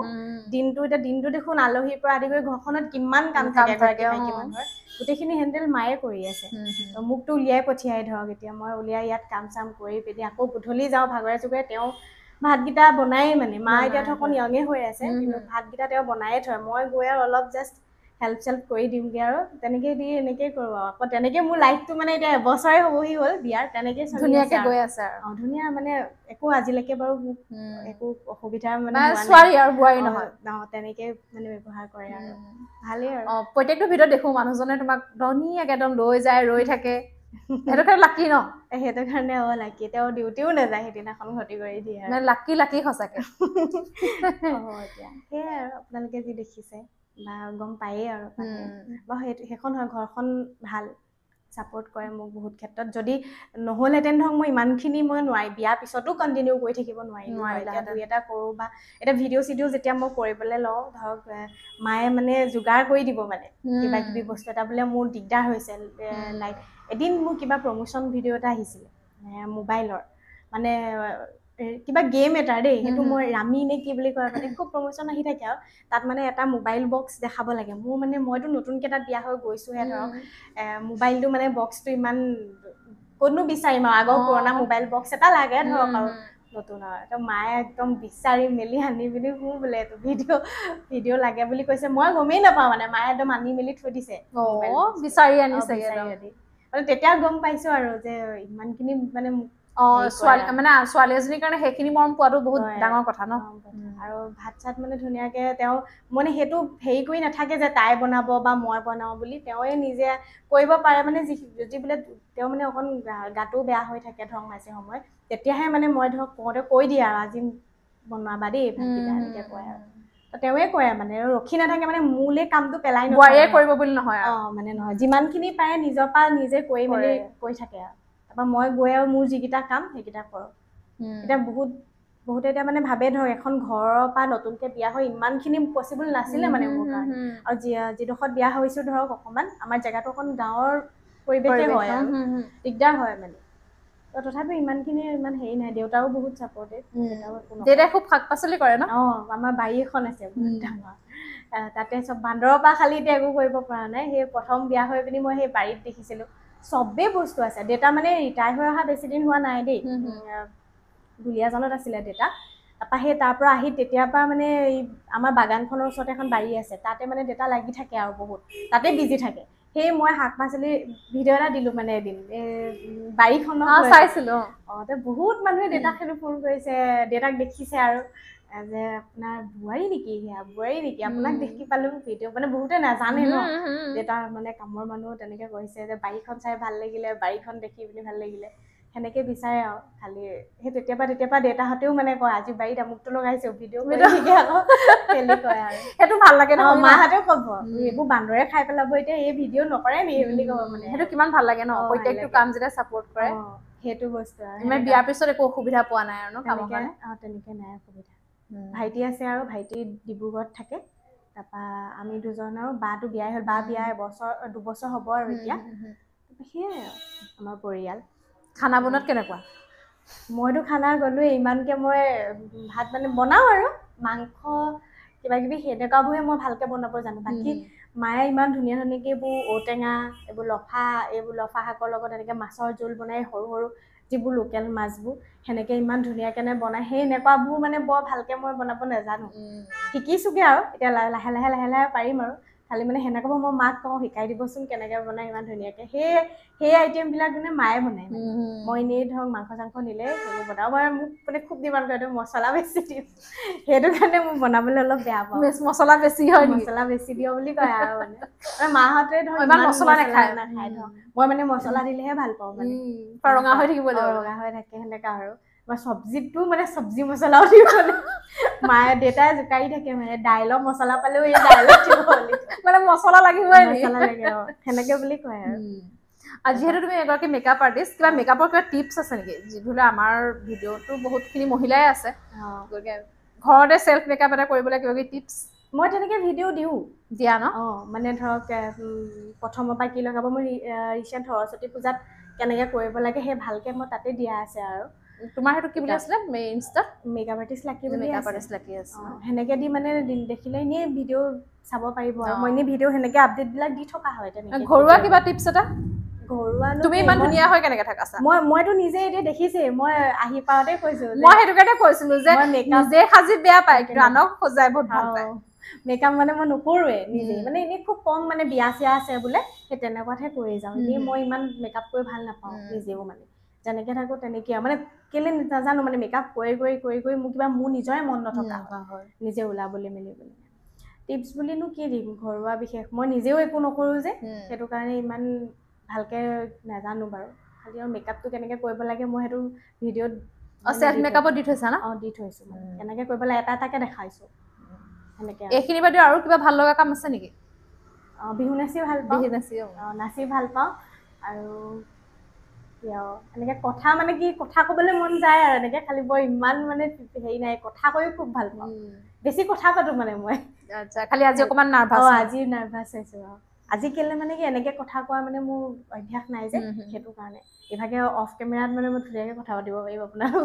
দিনটো দেখোন আলহীৰ পৰা আদি কৰি ঘৰখনত কিমান কাম থাকে এগৰাকী মাইকী মানুহৰ গোটেইখিনি হেণ্ডেল মায়ে কৰি আছে তো মোকতো উলিয়াই পঠিয়াই ধৰক এতিয়া মই উলিয়াই ইয়াত কাম চাম কৰি পিনি আকৌ গধূলি যাওঁ ভাগৰে চুগৰে তেওঁ ভাতকেইটা বনায়েই মানে মা এতিয়া ধৰক য়ঙে হৈ আছে কিন্তু ভাতকেইটা তেওঁ বনায়ে থয় মই গৈ আৰু অলপ জাষ্ট হেল্প চেল্প কৰি দিমগে আৰু তেনেকে দি এনেকেই কৰোঁ আকৌ তেনেকে মোৰ লাইফটো মানে এতিয়া এবছৰে হ'বহি হ'ল বিয়াৰ তেনেকে ধুনীয়াকে গৈ আছে আৰু ধুনীয়া মানে একো আজিলৈকে বাৰু একো অসুবিধা মানে ছোৱালী আৰু বোৱাৰী নহয় তেনেকে মানে ব্যৱহাৰ কৰে আৰু ভালেই আৰু প্ৰত্যেকটো ভিডিঅ'ত দেখো মানুহজনে তোমাক ধুনীয়াকে একদম লৈ যায় ৰৈ থাকে সেইটো কাৰণে লাকি ন সেইটো কাৰণে লাকি তেওঁ ডিউটিও নাযায় সেইদিনাখন ক্ষতি কৰি দিয়ে মানে লাকি সঁচাকে এতিয়া সেয়াই আৰু আপোনালোকে যি দেখিছে বা গম পায়েই আৰু বা সেইখন হয় ঘৰখন ভাল ছাপোৰ্ট কৰে মোক বহুত ক্ষেত্ৰত যদি নহ'লহেঁতেন ধৰক মই ইমানখিনি মই নোৱাৰি বিয়াৰ পিছতো কণ্টিনিউ কৰি থাকিব নোৱাৰিলোঁ এতিয়া দুই এটা কৰোঁ বা এটা ভিডিঅ' যেতিয়া মই কৰিবলৈ লওঁ ধৰক মায়ে মানে যোগাৰ কৰি দিব মানে কিবা কিবি বস্তু এটা বোলে মোৰ দিগদাৰ হৈছে লাইক এদিন মোৰ কিবা প্ৰমোশ্যন ভিডিঅ' এটা আহিছিলে মোবাইলৰ মানে কিবা গেম এটা দেই সেইটো মই ৰামি নে কি বুলি কয় মানে খুব প্ৰমোশ্যন আহি থাকে আৰু তাত মানে এটা মোবাইল বক্স দেখাব লাগে মোৰ মানে মইতো নতুনকৈ তাত বিয়া হৈ গৈছোঁহে ধৰক মোবাইলটো মানে বক্সটো ইমান ক'তনো বিচাৰিম আৰু আগৰ পুৰণা মোবাইল বক্স এটা লাগে ধৰক আৰু নতুন আৰু তো মায়ে একদম বিচাৰি মেলি আনি মেলি মোৰ বোলে এইটো ভিডিঅ' লাগে বুলি কৈছে মই গমেই নাপাওঁ মানে মায়ে একদম আনি মেলি থৈ দিছে বিচাৰি আনিছে মানে তেতিয়া গম পাইছো আৰু যে ইমানখিনি মানে ছোৱালী এজনীৰ কাৰণে সেইখিনি মৰম পোৱাটো বহুত ডাঙৰ কথা ন আৰু ভাত চাত মানে ধুনীয়াকে তেওঁ মানে সেইটো হেৰি কৰি নাথাকে যে তাই বনাব বা মই বনাওঁ বুলি তেওঁৱে নিজে কৰিব পাৰে মানে যদি বোলে তেওঁ মানে অকণ গাটো বেয়া হৈ থাকে ধৰক মাজে সময়ত তেতিয়াহে মানে মই ধৰক কওঁতে কৈ দিয়ে আৰু আজি বনাবা দেই ভাতকেইটা এনেকে কয় আৰু তেওঁৱে কয় মানে ৰখি নাথাকে মানে মোলে কামটো পেলাই বোৱাৰীয়ে কৰিব বুলি নহয় মানে নহয় যিমানখিনি পাৰে নিজৰ পৰা নিজে কৰি মেলি কৈ থাকে আৰু তাৰপৰা মই গৈ আৰু মোৰ যিকেইটা কাম সেইকেইটা কৰোঁ এতিয়া বহুতে এতিয়া মানে ভাবে ধৰক এখন ঘৰৰ পৰা নতুনকে বিয়া হৈ ইমানখিনি পচিবল নাছিলে মানে মোৰ কাৰণে আৰু যিডোখৰত বিয়া হৈছোঁ ধৰক অকণমান আমাৰ জেগাটো অকণ গাঁৱৰ পৰিৱেশে হয় আৰু দিগদাৰ হয় মানে তথাপিও ইমানখিনি ইমান হেৰি নাই দেউতাও বহুত ছাপৰ্টেড দেউতাই খুব শাক পাচলি কৰে ন আমাৰ বাৰী এখন আছে বহুত ডাঙৰ তাতে চব বান্দৰৰ পৰা খালি এতিয়া একো কৰিব পৰা নাই সেই প্ৰথম বিয়া হৈ পিনি মই সেই বাৰীত দেখিছিলোঁ চবেই বস্তু আছে দেউতা মানে ৰিটায়াৰ হৈ অহা বেছি দিন হোৱা নাই দেই দুলীয়াজানত আছিলে দেউতা তাৰপৰা সেই তাৰ পৰা আহি তেতিয়াৰ পৰা মানে এই আমাৰ বাগানখনৰ ওচৰতে এখন বাৰী আছে তাতে মানে দেউতা লাগি থাকে আৰু বহুত তাতে বিজি থাকে সেই মই শাক পাচলি ভিডিঅ' এটা দিলোঁ মানে এদিন বাৰীখনত চাইছিলোঁ তো বহুত মানুহে দেউতাক সেইটো ফোন কৰিছে দেউতাক দেখিছে আৰু যে আপোনাৰ বোৱাৰী নেকি আপোনাক দেখি পালোঁ ভিডিঅ' মানে বহুতে নাজানে ন দেউতাৰ মানে কামৰ মানুহ তেনেকে কৈছে যে বাৰীখন চাই ভাল লাগিলে বাৰীখন দেখি পিনি ভাল লাগিলে সেনেকে বিচাৰে আৰু খালি সেই তেতিয়াৰ দেউতাহঁতেও মানে কয় আজি বাৰীত আমুকটো লগাইছে ভিডিঅ' কৰি থাকে আকৌ খেলি কয় আৰু সেইটো ভাল লাগে ন মাহঁতেও ক'ব এইবোৰ বান্দৰে খাই পেলাব এতিয়া এই ভিডিঅ' নকৰে নেকি বুলি ক'ব মানে সেইটো কিমান ভাল লাগে ন প্ৰত্যেকটো কাম যেতিয়া ছাপোৰ্ট কৰে সেইটো বস্তু আৰু মানে বিয়াৰ পিছত একো অসুবিধা পোৱা নাই আৰু ন কামৰ কাৰণে তেনেকে নাই অসুবিধা ভাইটি আছে আৰু ভাইটি ডিব্ৰুগড়ত থাকে তাৰপৰা আমি দুজন আৰু বাটো বিয়াই হ'ল বা বিয়া দুবছৰ হ'ব আৰু এতিয়া সেয়াই আৰু আমাৰ পৰিয়াল খানা বনোৱাত কেনেকুৱা মইতো খানা গ'লোৱে ইমানকে মই ভাত মানে বনাওঁ আৰু মাংস কিবা কিবি সেনেকুৱাবোৰহে মই ভালকে বনাব জানো বাকী মায়ে ইমান ধুনীয়া ধুনীয়াকে এইবোৰ ঔটেঙা এইবোৰ লফা শাকৰ লগত এনেকে মাছৰ জোল বনাই সৰু সৰু যিবোৰ লোকেল মাছবোৰ সেনেকে ইমান ধুনীয়াকে বনাই সেই এনেকুৱাবোৰ মানে বৰ ভালকে মই বনাব নাজানো শিকিছোগে আৰু এতিয়া লাহে লাহে পাৰিম আৰু খালি মানে সেনেকুৱাবোৰ মই মাক কওঁ শিকাই দিবচোন কেনেকে বনাই ইমান ধুনীয়াকে সেই আইটেমবিলাক মানে মায়ে বনাই মই এনেই ধৰক মাংস চাংস নিলে সেইবোৰ বনাওঁ মই মোক মানে খুব ডিমাণ্ড কৰে মছলা বেছি দিওঁ সেইটো কাৰণে মই বনাবলৈ অলপ বেয়া পাওঁ মছলা বেছি হয় মছলা বেছি দিয় বুলি কয় আৰু মানে মাহঁতে ধৰক ইমান মছলা নাখায় ধৰক মই মানে মছলা দিলেহে ভাল পাওঁ মানে ৰঙা হৈ থাকিব ৰঙা হৈ থাকে সেনেকা আৰু মই চব্জিটো মানে চব্জি মছলাও দিব মায়ে দেউতাই জোকাৰি থাকে মানে দাইলৰ মছলা পালেও এই দাইলত দিব মানে মছলা লাগিবই মছলা লাগে সেনেকে বুলি কয় আৰু আৰু যিহেতু তুমি এগৰাকী মেকআপ আৰ্টিষ্ট কিবা মেকআপৰ কিবা টিপছ আছে নেকি যি ধৰি লওক আমাৰ ভিডিঅ'টো বহুতখিনি মহিলাই আছে গতিকে ঘৰতে চেল্ফ মেকআপ এটা কৰিবলৈ কিবা কিবি টিপছ মই তেনেকৈ ভিডিঅ' দিওঁ দিয়া ন মানে ধৰক প্ৰথমৰ পৰা কি লগাব মই ৰিচেণ্ট সৰস্বতী পূজাত কেনেকৈ কৰিব লাগে সেই ভালকৈ মই তাতে দিয়া আছে আৰু তোমাৰ সেইটো কি বুলি আছিলে ইনষ্টাত মেকআপ আৰ্টিষ্ট লাকি বুলি মেকআপ আৰ্টিষ্ট লাকি আছে সেনেকৈ দি মানে দেখিলে এনেই ভিডিঅ' চাব পাৰিব আৰু মই এনেই ভিডিঅ' সেনেকৈ আপডেটবিলাক দি থকা হয় তেনেকৈ ঘৰুৱা কিবা টিপছ এটা ঘৰুৱা তুমি ইমান ধুনীয়া হৈ কেনেকৈ থাকা মইতো নিজে এতিয়া দেখিছেই মই আহি পাওঁতে কৈছোঁ মই সেইটো কাৰণে কৈছিলোঁ যে নিজে সাজি বেয়া পায় কিন্তু আনক সজাই বহুত ভাল পায় মেকআপ মানে মই নকৰোৱে নিজে মানে এনেই খুব কম মানে বিয়া চিয়া আছে বোলে সেই তেনেকুৱাতহে কৰি যাওঁ এনেই মই ইমান মেকআপ কৰি ভাল নাপাওঁ নিজেও মানে যেনেকৈ থাকোঁ তেনেকৈ আৰু মানে কেলৈ নাজানো মানে মেকআপ কৰি মোক কিবা মোৰ নিজৰে মন নথকা হয় নিজে ওলাবলৈ মেলিবলৈ টিপছ বুলিনো কি দিম ঘৰুৱা বিশেষ মই নিজেও একো নকৰোঁ যে সেইটো কাৰণে ইমান ভালকৈ নাজানো বাৰু খালি আৰু মেকআপটো কেনেকৈ কৰিব লাগে মই সেইটো ভিডিঅ'ত চেল্ফ মেকআপত দি থৈছা না দি থৈছোঁ মানে কেনেকৈ কৰিব লাগে এটা এটাকৈ দেখাইছোঁ এইখিনি বাদে আৰু কিবা ভাল লগা কাম আছে নেকি বিহু নাচি ভাল পাওঁ নাচি ভাল পাওঁ আৰু এনেকৈ কথা মানে কি কথা ক'বলৈ মন যায় আৰু এনেকৈ খালি বৰ ইমান মানে হেৰি নাই কথা কৈও খুব ভাল পাওঁ বেছি কথা পাতোঁ মানে মই আচ্ছা খালি আজি অকণমান নাৰ্ভাছ আজি নাৰ্ভাছ হৈছোঁ আৰু আজি কেলে মানে কি এনেকৈ কথা কোৱা মানে মোৰ অভ্যাস নাই যে সেইটো কাৰণে ইভাগে অফ কেমেৰাত মানে মই ধুনীয়াকৈ কথা পাতিব পাৰিম আপোনালোক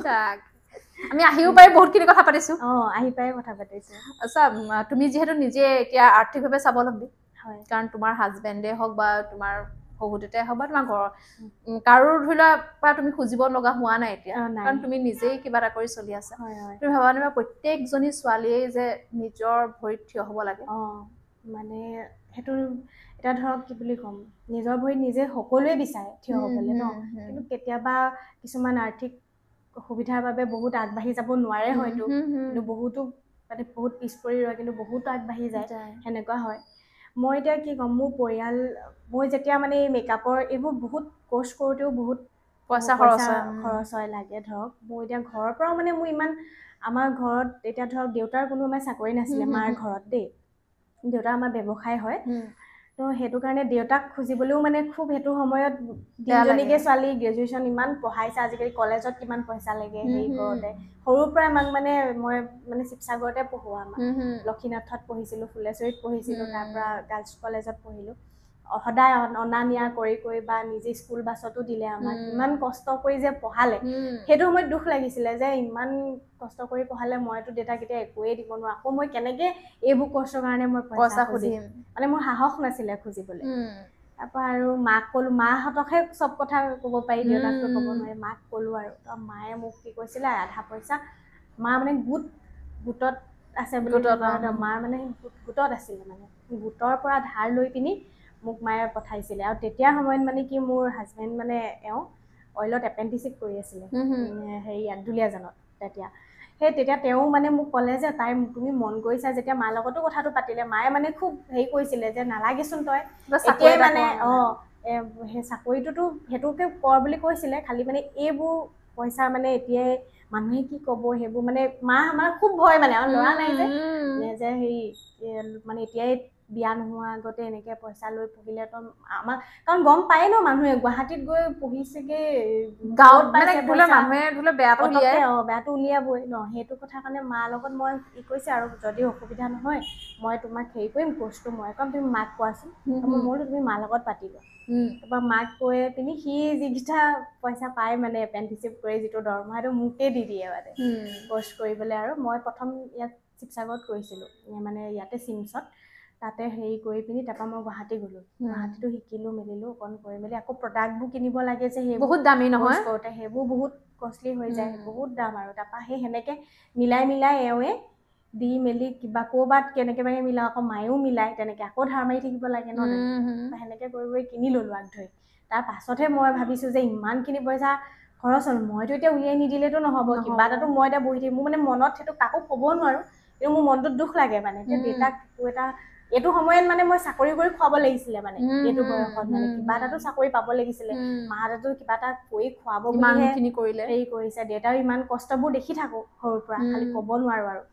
আমি আহিও পাৰি বহুতখিনি কথা পাতিছোঁ আহি পাই কথা পাতিছোঁ আচ্ছা তুমি যিহেতু নিজে এতিয়া আৰ্থিকভাৱে স্বাৱলম্বী হয় কাৰণ তোমাৰ হাজবেণ্ডে হওক বা তোমাৰ শহুদেউতাই হওক বা তোমাৰ ঘৰৰ কাৰো ধৰি লোৱা বা তুমি খুজিব লগা হোৱা নাই এতিয়া কাৰণ তুমি নিজেই কিবা এটা কৰি চলি আছা তুমি ভাবা নে প্ৰত্যেকজনী ছোৱালীয়ে যে নিজৰ ভৰিত থিয় হ'ব লাগে মানে সেইটো এতিয়া ধৰক কি বুলি ক'ম নিজৰ ভৰিত নিজে সকলোৱে বিচাৰে থিয় হ'বলৈ ন কিন্তু কেতিয়াবা কিছুমান আৰ্থিক অসুবিধাৰ বাবে বহুত আগবাঢ়ি যাব নোৱাৰে হয়তো কিন্তু বহুতো মানে বহুত পিছ পৰি ৰয় কিন্তু বহুতো আগবাঢ়ি যায় সেনেকুৱা হয় মই এতিয়া কি ক'ম মোৰ পৰিয়াল মই যেতিয়া মানে এই মেকআপৰ এইবোৰ বহুত কোৰ্চ কৰোঁতেও বহুত পইচা খৰচ হয় লাগে ধৰক মোৰ এতিয়া ঘৰৰ পৰাও মানে মোৰ ইমান আমাৰ ঘৰত এতিয়া ধৰক দেউতাৰ কোনো আমাৰ চাকৰি নাছিলে মাৰ ঘৰত দেই দেউতাৰ আমাৰ ব্যৱসায় হয় তো সেইটো কাৰণে দেউতাক খুজিবলৈও মানে খুব সেইটো সময়ত তিনিজনীকে ছোৱালী গ্ৰেজুৱেশ্যন ইমান পঢ়াইছে আজিকালি কলেজত কিমান পইচা লাগে হেৰি কৰোঁতে সৰুৰ পৰা আমাক মানে মই মানে শিৱসাগৰতে পঢ়োঁ আমাক লক্ষীনাথত পঢ়িছিলোঁ ফুলেশ্বৰীত পঢ়িছিলোঁ তাৰপৰা গাৰ্লছ কলেজত পঢ়িলোঁ সদায় অনা নিয়া কৰি বা নিজে স্কুল বাছতো দিলে আমাক ইমান কষ্ট কৰি যে পঢ়ালে সেইটো সময়ত দুখ লাগিছিলে যে ইমান কষ্ট কৰি পঢ়ালে মইতো দেউতাক এতিয়া একোৱেই দিব নোৱাৰোঁ আকৌ মই কেনেকৈ এইবোৰ কষ্টৰ কাৰণে মই পইচা খুজিম মানে মোৰ সাহস নাছিলে খুজিবলৈ তাৰপৰা আৰু মাক ক'লোঁ মাহঁতকহে চব কথা ক'ব পাৰি দেউতাকতো ক'ব নোৱাৰি মাক ক'লোঁ আৰু মায়ে মোক কি কৈছিলে আধা পইচা মা মানে গোটত আছে বুলি মাৰ মানে গোটত আছিলে মানে গোটৰ পৰা ধাৰ লৈ পিনি মোক মায়ে পঠাইছিলে আৰু তেতিয়া সময়ত মানে কি মোৰ হাজবেণ্ড মানে এওঁ অইলত এপেণ্ডিক্স কৰি আছিলে হেৰি দুলীয়াজানত তেতিয়া তেওঁ মানে মোক ক'লে যে তাই তুমি মন কৰিছা যেতিয়া মাৰ লগতো কথাটো পাতিলে মায়ে মানে খুব হেৰি কৰিছিলে যে নালাগেচোন তই এতিয়াই মানে সেই চাকৰিটোতো সেইটোকে কৰ বুলি কৈছিলে খালি মানে এইবোৰ পইচা মানে এতিয়াই মানুহে কি ক'ব সেইবোৰ মানে মা আমাৰ খুব ভয় মানে আৰু ল'ৰা নাই যে হেৰি মানে এতিয়াই বিয়া নোহোৱা আগতে এনেকৈ পইচা লৈ পঢ়িলে তো আমাক কাৰণ গম পায়ে ন মানুহে গুৱাহাটীত গৈ পঢ়িছেগে গাঁৱত মানুহে বেয়াটো উলিয়াবই ন সেইটো কথা কাৰণে মাৰ লগত মই কি কৈছে আৰু যদি অসুবিধা নহয় মই তোমাক হেৰি কৰিম কোৰ্চটো মই ক'ম তুমি মাক কোৱাচোন মই তুমি মাৰ লগত পাতিবা তাৰপৰা মাক কৈ পিনি সি যিকেইটা পইচা পায় মানে এপেণ্ডিক্স কৰি যিটো দৰমহা সেইটো মোকে দি দিয়ে মানে কোৰ্চ কৰিবলৈ আৰু মই প্ৰথম ইয়াত শিৱসাগৰত কৰিছিলোঁ মানে ইয়াতে চিমছত তাতে হেৰি কৰি পিনি তাৰপৰা মই গুৱাহাটী গ'লোঁ গুৱাহাটীতো শিকিলোঁ মেলিলোঁ অকণ কৰি মেলি আকৌ প্ৰডাক্টবোৰ কিনিব লাগে যে সেইবোৰ বহুত দামী নহয় কৰোঁতে সেইবোৰ বহুত কষ্টলি হৈ যায় বহুত দাম আৰু তাৰপৰা সেই সেনেকৈ মিলাই এওঁৱে দি মেলি কিবা ক'ৰবাত কেনেকৈ মিলাওঁ আকৌ মায়েও মিলাই তেনেকৈ আকৌ ধাৰ মাৰি থাকিব লাগে ন সেনেকৈ কৰি কিনি ল'লোঁ আগ ধৰি তাৰ পাছতহে মই ভাবিছোঁ যে ইমানখিনি পইচা খৰচ হ'ল মইতো এতিয়া উলিয়াই নিদিলেতো নহ'ব কিবা এটাতো মই এতিয়া বহি থাকিম মোৰ মানে মনত সেইটো কাকো ক'ব নোৱাৰোঁ কিন্তু মোৰ মনটোত দুখ লাগে মানে যে দেউতাক এইটো সময়ত মানে মই চাকৰি কৰি খুৱাব লাগিছিলে মানে এইটো বয়সত মানে কিবা এটাতো চাকৰি পাব লাগিছিলে মাহঁতেতো কিবা এটা কৰি খুৱাব বুলিহে হেৰি কৰিছে দেউতাও ইমান কষ্টবোৰ দেখি থাকোঁ সৰুৰ পৰা খালি ক'ব নোৱাৰোঁ আৰু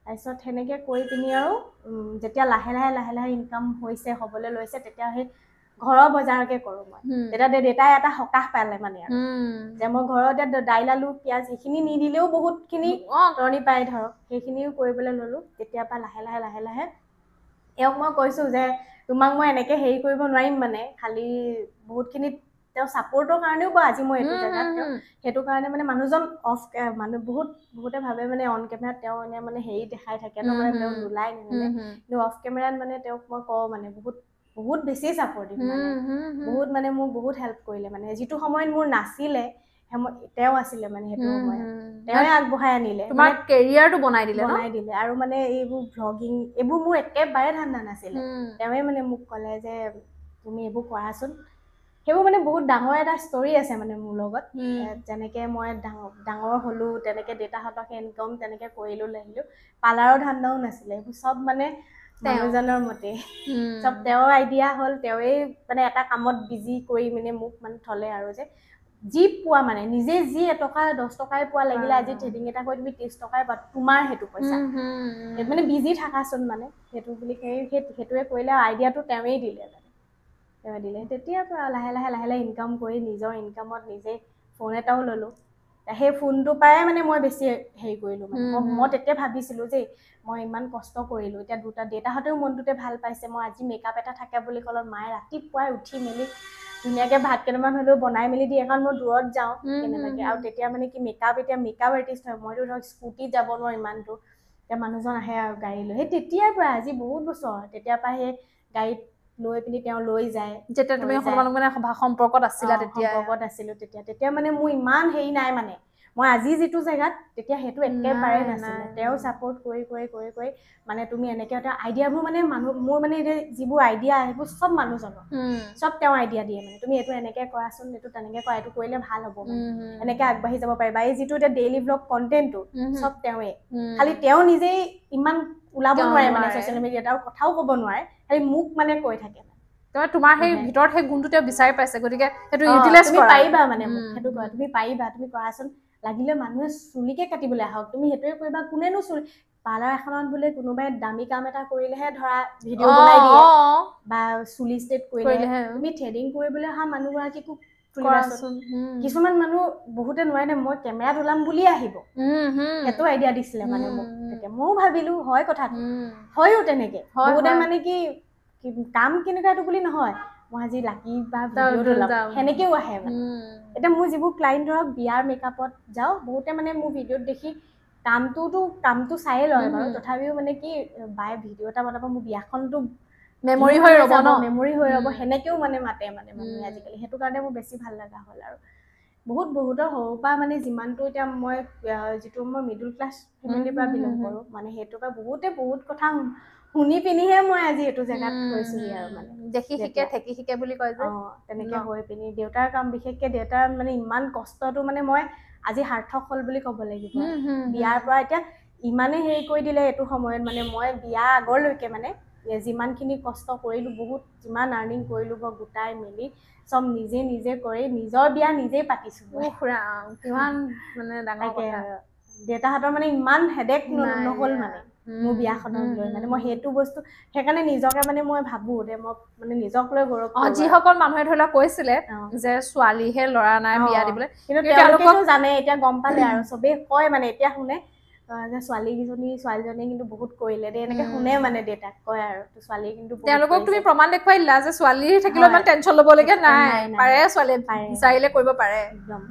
তাৰপিছত সেনেকৈ কৰি পিনি আৰু যেতিয়া লাহে লাহে ইনকাম হৈছে হ'বলৈ লৈছে তেতিয়া সেই ঘৰৰ বজাৰকে কৰোঁ মই তেতিয়া দেউতাই এটা সকাহ পালে মানে আৰু যে মই ঘৰত দাইল আলু পিঁয়াজ সেইখিনি নিদিলেও বহুতখিনি তৰণি পায় ধৰক সেইখিনিও কৰিবলৈ ল'লোঁ তেতিয়াৰ পৰা লাহে লাহে এওঁক মই কৈছোঁ যে তোমাক মই এনেকৈ হেৰি কৰিব নোৱাৰিম মানে খালি বহুতখিনি তেওঁ ছাপোৰ্টৰ কাৰণেও বা আজি মই এইটো জেগাত সেইটো কাৰণে মানে মানুহজন মানুহ বহুতে ভাবে মানে অন কেমেৰাত তেওঁ এনে মানে হেৰি দেখাই থাকে ন মানে তেওঁ নোলাই নিমিলে কিন্তু অফ কেমেৰাত মানে তেওঁক মই কওঁ মানে বহুত বেছি ছাপোৰ্টিভ মানে বহুত মানে মোক বহুত হেল্প কৰিলে মানে যিটো সময়ত মোৰ নাছিলে তেওঁ আছিলে মানে সেইটো সময়ত তেওঁৱে আগবঢ়াই আনিলে তোমাৰ কেৰিয়াৰটো বনাই দিলে আৰু মানে এইবোৰ ভ্লগিং এইবোৰ মোৰ একেবাৰে ধান্দা নাছিলে তেওঁৱে মানে মোক ক'লে যে তুমি এইবোৰ কৰাচোন সেইবোৰ মানে বহুত ডাঙৰ এটা ষ্টৰী আছে মানে মোৰ লগত যেনেকৈ মই ডাঙৰ হ'লোঁ তেনেকৈ দেউতাহঁতক ইনকম তেনেকৈ কৰিলোঁ লাগিলোঁ পাৰ্লাৰৰ ধান্দাও নাছিলে এইবোৰ চব মানে মানুহজনৰ মতে চব তেওঁৰ আইডিয়া হ'ল তেওঁৱে মানে এটা কামত বিজি কৰি মানে মোক মানে থলে আৰু যে যি পোৱা মানে নিজে যি এটকা 10 টকাই পোৱা লাগিলে আজি থ্ৰেডিং এটা কৰি তুমি 30 টকাই পা তোমাৰ সেইটো পইচা মানে বিজি থাকাচোন মানে সেইটো বুলি সেইটোৱে কৰিলে আইডিয়াটো তেওঁৱেই দিলে তেতিয়াৰ পৰা লাহে লাহে ইনকাম কৰি নিজৰ ইনকামত নিজে ফোন এটাও ল'লোঁ সেই ফোনটোৰ পৰাই মানে মই বেছি হেৰি কৰিলোঁ মানে মই তেতিয়া ভাবিছিলোঁ যে মই ইমান কষ্ট কৰিলোঁ এতিয়া দুটা দেউতাহঁতেও মনটোতে ভাল পাইছে মই আজি মেকআপ এটা থাকে বুলি ক'লত মায়ে ৰাতিপুৱাই উঠি মেলি ধুনীয়াকৈ ভাত কেইটামান হ'লেও বনাই মেলি দিয়ে কাৰণ মই দূৰত যাওঁ কেনেবাকৈ আৰু তেতিয়া মানে কি এতিয়া মেকআপ আৰ্টিষ্ট হয় মইতো ধৰক স্কুটিত যাব নোৱাৰোঁ ইমানটো এতিয়া মানুহজন আহে আৰু গাড়ী লৈ সেই তেতিয়াৰ পৰা আজি বহুত বছৰ তেতিয়াৰ পৰা সেই গাড়ীত লৈ পিনি তেওঁ লৈ যায় যেতিয়া তুমি মানে সম্পৰ্কত আছিলা তেতিয়া মানে মোৰ ইমান হেৰি নাই মানে মই আজি যিটো জেগাত তেতিয়া সেইটো একেবাৰে নাছিলে তেওঁ ছাপোৰ্ট কৰি মানে তুমি এনেকৈ এটা আইডিয়াবোৰ মানে মোৰ মানে এতিয়া যিবোৰ আইডিয়া সেইবোৰ চব মানুহজনৰ চব তেওঁ আইডিয়া দিয়ে মানে তুমি এইটো এনেকৈ কৰাচোন এইটো তেনেকৈ কৰা এইটো কৰিলে ভাল হ'ব মানে এনেকৈ আগবাঢ়ি যাব পাৰিবা এই যিটো এতিয়া ডেইলি ব্লগ কণ্টেণ্টটো চব তেওঁৱে খালি তেওঁ নিজেই ইমান ওলাব নোৱাৰে মানে ছ'চিয়েল মিডিয়াত আৰু কথাও ক'ব নোৱাৰে খালি মোক মানে কৈ থাকে তোমাৰ সেই ভিতৰত সেই গুণটো তেওঁ বিচাৰি পাইছে গতিকে সেইটো ইউটিলাইজ তুমি পাৰিবা মানে সেইটো কোৱা তুমি পাৰিবা তুমি কৰাচোন লাগিলে মানুহে চুলিকে কাটিবলৈ আহক তুমি সেইটোৱে কৰিবা কোনেনো চুলি পাৰ্লাৰ এখনত বোলে কোনোবাই দামী কাম এটা কৰিলেহে ধৰা ভিডিঅ' বনাই দিয়ে বা চুলি ষ্টেট কৰিলেহে তুমি থ্ৰেডিং কৰিবলৈ অহা মানুহগৰাকীকো তুলিবাচোন কিছুমান মানুহ বহুতে নোৱাৰে মই কেমেৰাত ওলাম বুলিয়ে আহিব সেইটো আইডিয়া দিছিলে মানে মোক তেতিয়া ময়ো ভাবিলোঁ হয় কথাটো হয়ো তেনেকৈ বহুতে মানে কি কাম কেনেকুৱা এইটো বুলি নহয় মই আজি লাকি বা ভিডিঅ'ত ওলাম সেনেকেও আহে মানে এতিয়া মোৰ যিবোৰ ক্লাইণ্ট ধৰক বিয়াৰ মেকআপত যাওঁ বহুতে মানে মোৰ ভিডিঅ'ত দেখি কামটো চায়ে লয় বাৰু তথাপিও মানে কি বায়ে ভিডিঅ' এটা বনাব মোৰ বিয়াখনটো মেমৰি হৈ ৰ'ব সেনেকেও মানে মাতে মানে মানুহে আজিকালি সেইটো কাৰণে মোৰ বেছি ভাল লগা হ'ল আৰু বহুতৰ সৰুৰ পৰা মানে যিমানটো এতিয়া মই যিটো মই মিডল ক্লাছ ফেমিলিৰ পৰা বিলং কৰোঁ মানে সেইটোৰ পৰা বহুত কথা শুনি পিনিহে মই আজি এইটো জেগাত হৈছোহি আৰু মানে দেখি শিকে ঠেকি শিকে বুলি কয় যে তেনেকৈ হৈ পিনি দেউতাৰ কাম বিশেষকৈ দেউতাৰ মানে ইমান কষ্টটো মানে মই আজি সাৰ্থক হ'ল বুলি ক'ব লাগিব বিয়াৰ পৰা এতিয়া ইমানে হেৰি কৰি দিলে এইটো সময়ত মানে মই বিয়া আগৰলৈকে মানে যিমানখিনি কষ্ট কৰিলোঁ বহুত যিমান আৰ্নিং কৰিলোঁ মই গোটাই মেলি চব নিজে কৰি নিজৰ বিয়া নিজেই পাতিছোঁ কিমান মানে ডাঙৰ কথা দেউতাহঁতৰ মানে ইমান হেডেক নহ'ল মানে মোৰ বিয়াখনক লৈ মানে মই সেইটো বস্তু সেইকাৰণে নিজকে মানে মই ভাবোঁ যে মই মানে নিজক লৈ গৌৰৱ কৰোঁ যিসকল মানুহে ধৰি লওক কৈছিলে যে ছোৱালীহে ল'ৰা নাই বিয়া দিবলৈ কিন্তু তেওঁলোকেতো জানে এতিয়া গম পালে আৰু চবেই কয় মানে এতিয়া শুনে যে ছোৱালীজনী কিন্তু বহুত কৰিলে দেই এনেকৈ শুনে মানে দেউতাক কয় আৰু ছোৱালী কিন্তু তেওঁলোকক তুমি প্ৰমাণ দেখুৱাই দিলা যে ছোৱালী থাকিলেও ইমান টেনশ্যন ল'বলগীয়া নাই পাৰে ছোৱালী বিচাৰিলে কৰিব পাৰে একদম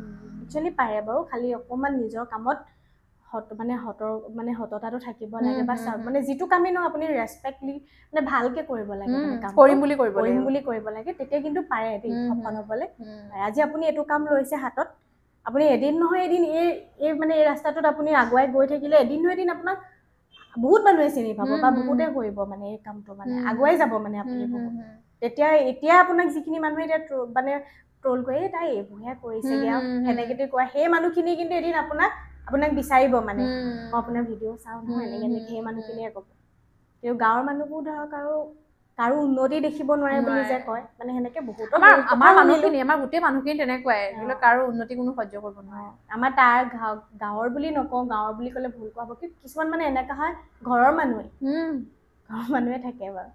একচুৱেলি পাৰে বাৰু খালি অকণমান নিজৰ কামত মানে সততাটো থাকিব লাগে বা মানে যিটো কামেই নহয় আপুনি ৰেচপেক্টলি মানে ভালকে কৰিব লাগে মানে কাম কৰিম বুলি কৰিব লাগে তেতিয়া কিন্তু পাৰে দেই সফল হ'বলৈ আজি আপুনি এইটো কাম লৈছে হাতত আপুনি এদিন নহয় এদিন এই মানে এই ৰাস্তাটোত আপুনি আগুৱাই গৈ থাকিলে এদিন নহয় এদিন আপোনাক বহুত মানুহে চিনি পাব বা বহুতে কৰিব মানে এই কামটো মানে আগুৱাই যাব মানে আপুনি তেতিয়া এতিয়া আপোনাক যিখিনি মানুহে এতিয়া মানে ট্ৰল কৰে তাই এইবোৰহে কৰিছেগৈ আৰু সেনেকেতো কোৱা সেই মানুহখিনি কিন্তু এদিন আপোনাক বিচাৰিব মানে মই আপোনাৰ ভিডিঅ' চাওঁ নহয় এনেকৈ সেই মানুহখিনিয়ে ক'ব কিন্তু গাঁৱৰ মানুহবোৰ ধৰক আৰু কাৰো উন্নতি দেখিব নোৱাৰে বুলি যে কয় মানে সেনেকৈ বহুত আমাৰ গোটেই মানুহখিনি তেনেকুৱাই কাৰো উন্নতি কোনো সহ্য কৰিব নোৱাৰে আমাৰ তাৰ গাঁৱৰ বুলি নকওঁ গাঁৱৰ বুলি ক'লে ভুল কোৱা হ'ব কিন্তু কিছুমান মানে এনেকুৱা হয় ঘৰৰ মানুহে থাকে বাৰু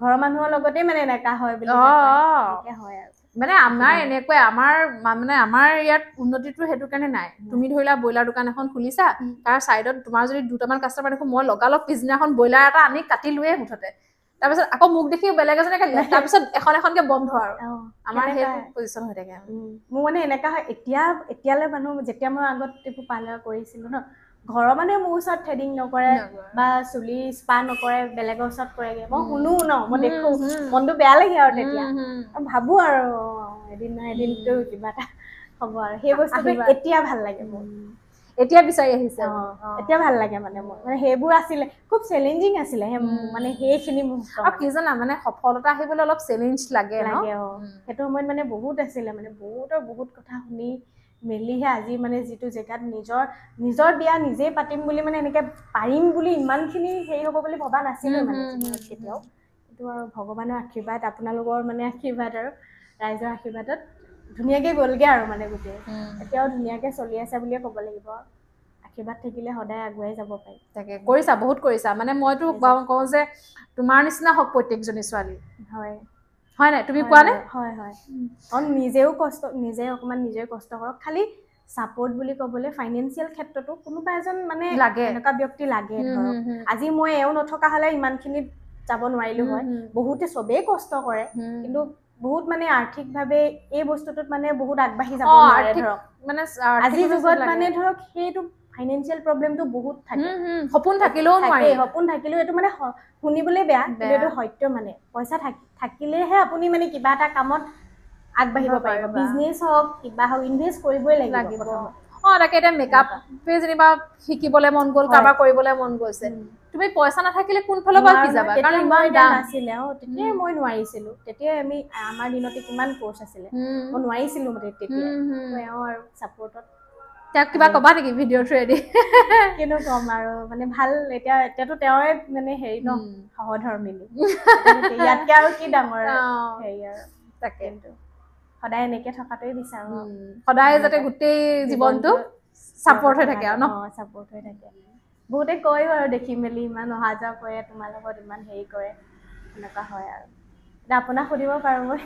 ঘৰৰ মানুহৰ লগতে মানে এনেকা হয় বুলি এনেকে হয় আৰু মানে আমাৰ এনেকৈ আমাৰ ইয়াত উন্নতিটো সেইটো কাৰণে নাই তুমি ধৰিলা ব্ৰইলাৰ দোকান এখন খুলিছা তাৰ চাইডত তোমাৰ যদি দুটামান কাষ্টমাৰ দেখো মই লগালগ পিছদিনাখন ব্ৰইলাৰ এটা আনি কাটি লোৱে মুঠতে তাৰপিছত আকৌ মোক দেখি বেলেগ এজনে কাটিলে তাৰপিছত এখনকে বন্ধ আৰু আমাৰ সেইটো পজিশ্যন হৈ থাকে মোৰ মানে এনেকা হয় এতিয়ালৈ মানুহ যেতিয়া মই আগত এইবোৰ পাৰ্লাৰ কৰিছিলো ন ঘৰৰ মানুহে মোৰ ওচৰত থ্ৰেডিং নকৰে বা চুলি স্পা নকৰে বেলেগৰ ওচৰত কৰেগে মই শুনো ন মই দেখো মনটো বেয়া লাগে আৰু তেতিয়া ভাবো আৰু এদিন নহয় এদিনটো কিবা এটা হ'ব আৰু সেই বস্তুটো এতিয়া ভাল লাগে মোৰ এতিয়া বিচাৰি আহিছে এতিয়া ভাল লাগে মানে মোৰ মানে সেইবোৰ আছিলে খুব চেলেঞ্জিং আছিলে মানে সেইখিনি মুহূৰ্ত আৰু কি জানা মানে সফলতা আহিবলৈ অলপ চেলেঞ্জ লাগে সেইটো সময়ত মানে বহুত আছিলে মানে বহুত কথা শুনি মেলিহে আজি মানে যিটো জেগাত নিজৰ বিয়া নিজে পাতিম বুলি মানে এনেকে পাৰিম বুলি ইমানখিনি হেৰি হ'ব বুলি ভবা নাছিলো মানে জীৱনত কেতিয়াও কিন্তু আৰু ভগৱানৰ আশীৰ্বাদ আপোনালোকৰ মানে আশীৰ্বাদ আৰু ৰাইজৰ আশীৰ্বাদত ধুনীয়াকে গ'লগে আৰু মানে গোটেই এতিয়াও ধুনীয়াকে চলি আছে বুলিয়ে ক'ব লাগিব আশীৰ্বাদ থাকিলে সদায় আগুৱাই যাব পাৰি তাকে কৰিছা বহুত কৰিছা মানে মইতো কওঁ যে তোমাৰ নিচিনা হওক প্ৰত্যেকজনী ছোৱালী হয় নাই তুমি কোৱা নে হয় নিজেও নিজে অকমান নিজে কষ্ট কৰক খালি সাপোৰ্ট বুলি ক'বলৈ ফাইনেন্সিয়েল ক্ষেত্ৰতো কোনোবা এজন মানে এনেকুৱা ব্যক্তি লাগে ধৰক আজি মই এও নথকা হ'লে ইমানখিনি যাব নোৱাৰিলো হয় বহুতে চবেই কষ্ট কৰে কিন্তু বহুত মানে আৰ্থিকভাৱে এই বস্তুটোত মানে বহুত আগবাঢ়ি যাব নোৱাৰে ধৰক মানে আজি যুগত মানে ধৰক সেইটো ফাইনেন্সিয়েল প্ৰবলেমটো বহুত থাকে সপোন থাকিলেও নোৱাৰে সপোন থাকিলেও এইটো মানে শুনিবলৈ বেয়া কিন্তু এইটো সত্য মানে পইচা থাকিলেহে আপুনি মানে কিবা এটা কামত আগবাঢ়িব পাৰিব বিজনেছ হওক কিবা হওক ইনভেষ্ট কৰিবই লাগিব তাকে এতিয়া মেকআপে যেনিবা শিকিবলৈ মন গ'ল কাৰোবাৰ কৰিবলৈ মন গৈছে তুমি পইচা নাথাকিলে কোনফালৰ পৰা কি যাবা কাৰণ ইমান দাম নাছিলে তেতিয়াই মই নোৱাৰিছিলো তেতিয়াই আমাৰ দিনতে কিমান কোৰ্চ আছিলে মই নোৱাৰিছিলো মানে তেতিয়া আৰু ছাপোৰ্টত তাক কিবা কবা নেকি ভিডিঅ' থ্ৰুৱেদি কিন্তু কম আৰু মানে ভাল এতিয়াতো তেওঁৰে মানে হেৰি ন সহধৰ্মিনী ইয়াতকে আৰু কি ডাঙৰ হেৰি আৰু তাকে সদায় এনেকে থকাটোৱে বিচাৰো সদায় যাতে গোটেই জীৱনটো ছাপোৰ্ট হৈ থাকে আৰু ন ছাপোৰ্ট হৈ থাকে বহুতে কয় আৰু দেখি মেলি ইমান অহা যোৱা কৰে তোমাৰ লগত ইমান হেৰি কৰে এনেকুৱা হয় আৰু এতিয়া আপোনাক সুধিব পাৰো মই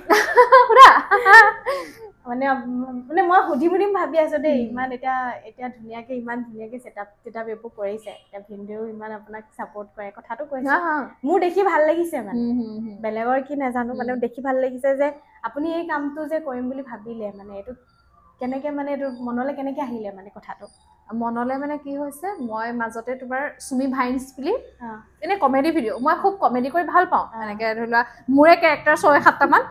মানে মই সুধিম ভাবি আছো দেই ইমান এতিয়া ধুনীয়াকে ইমান ধুনীয়াকে ছেটআপ এইবোৰ কৰিছে এতিয়া ভিনদেউ ইমান আপোনাক ছাপোৰ্ট কৰে কথাটো কৈছে মোৰ দেখি ভাল লাগিছে মানে বেলেগৰ কি নাজানো মানে দেখি ভাল লাগিছে যে আপুনি এই কামটো যে কৰিম বুলি ভাবিলে মানে এইটো কেনেকে মানে এইটো মনলৈ কেনেকে আহিলে মানে কথাটো মনলৈ মানে কি হৈছে মই মাজতে তোমাৰ সুমি ভাইন্স বুলি এনে কমেডি ভিডিঅ' মই খুব কমেডি কৰি ভাল পাওঁ এনেকে ধৰি লোৱা মোৰে কেৰেক্টাৰ 6-7টা মান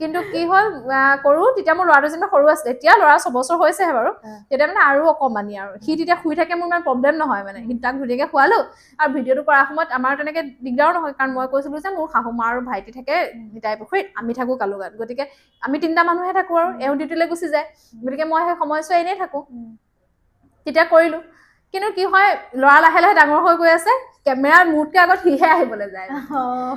কিন্তু কি হ'ল কৰো তেতিয়া মোৰ ল'ৰাটো যেনিবা সৰু আছিলে এতিয়া ল'ৰা 6 বছৰ হৈছেহে বাৰু তেতিয়া মানে আৰু অকমানি আৰু সি তেতিয়া শুই থাকে মোৰ ইমান প্ৰব্লেম নহয় মানে সি তাক ধুনীয়াকে খোৱালো আৰু ভিডিঅ'টো কৰাৰ সময়ত আমাৰ তেনেকে দিগদাৰো নহয় কাৰণ মই কৈছিলো যে মোৰ শাহু মা আৰু ভাইটি থাকে নিতাই পুখুৰীত আমি থাকো কালুগাত গতিকে আমি 3টা মানুহে থাকো আৰু এওঁ ডিউটিলৈ গুচি যায় গতিকে মই সেই সময়ছোৱা এনেই থাকো তেতিয়া কৰিলো কিন্তু কি হয় ল'ৰা লাহে লাহে ডাঙৰ হৈ গৈ আছে কেমেৰাৰ মুডকে আগত হিহে আহিবলৈ যায়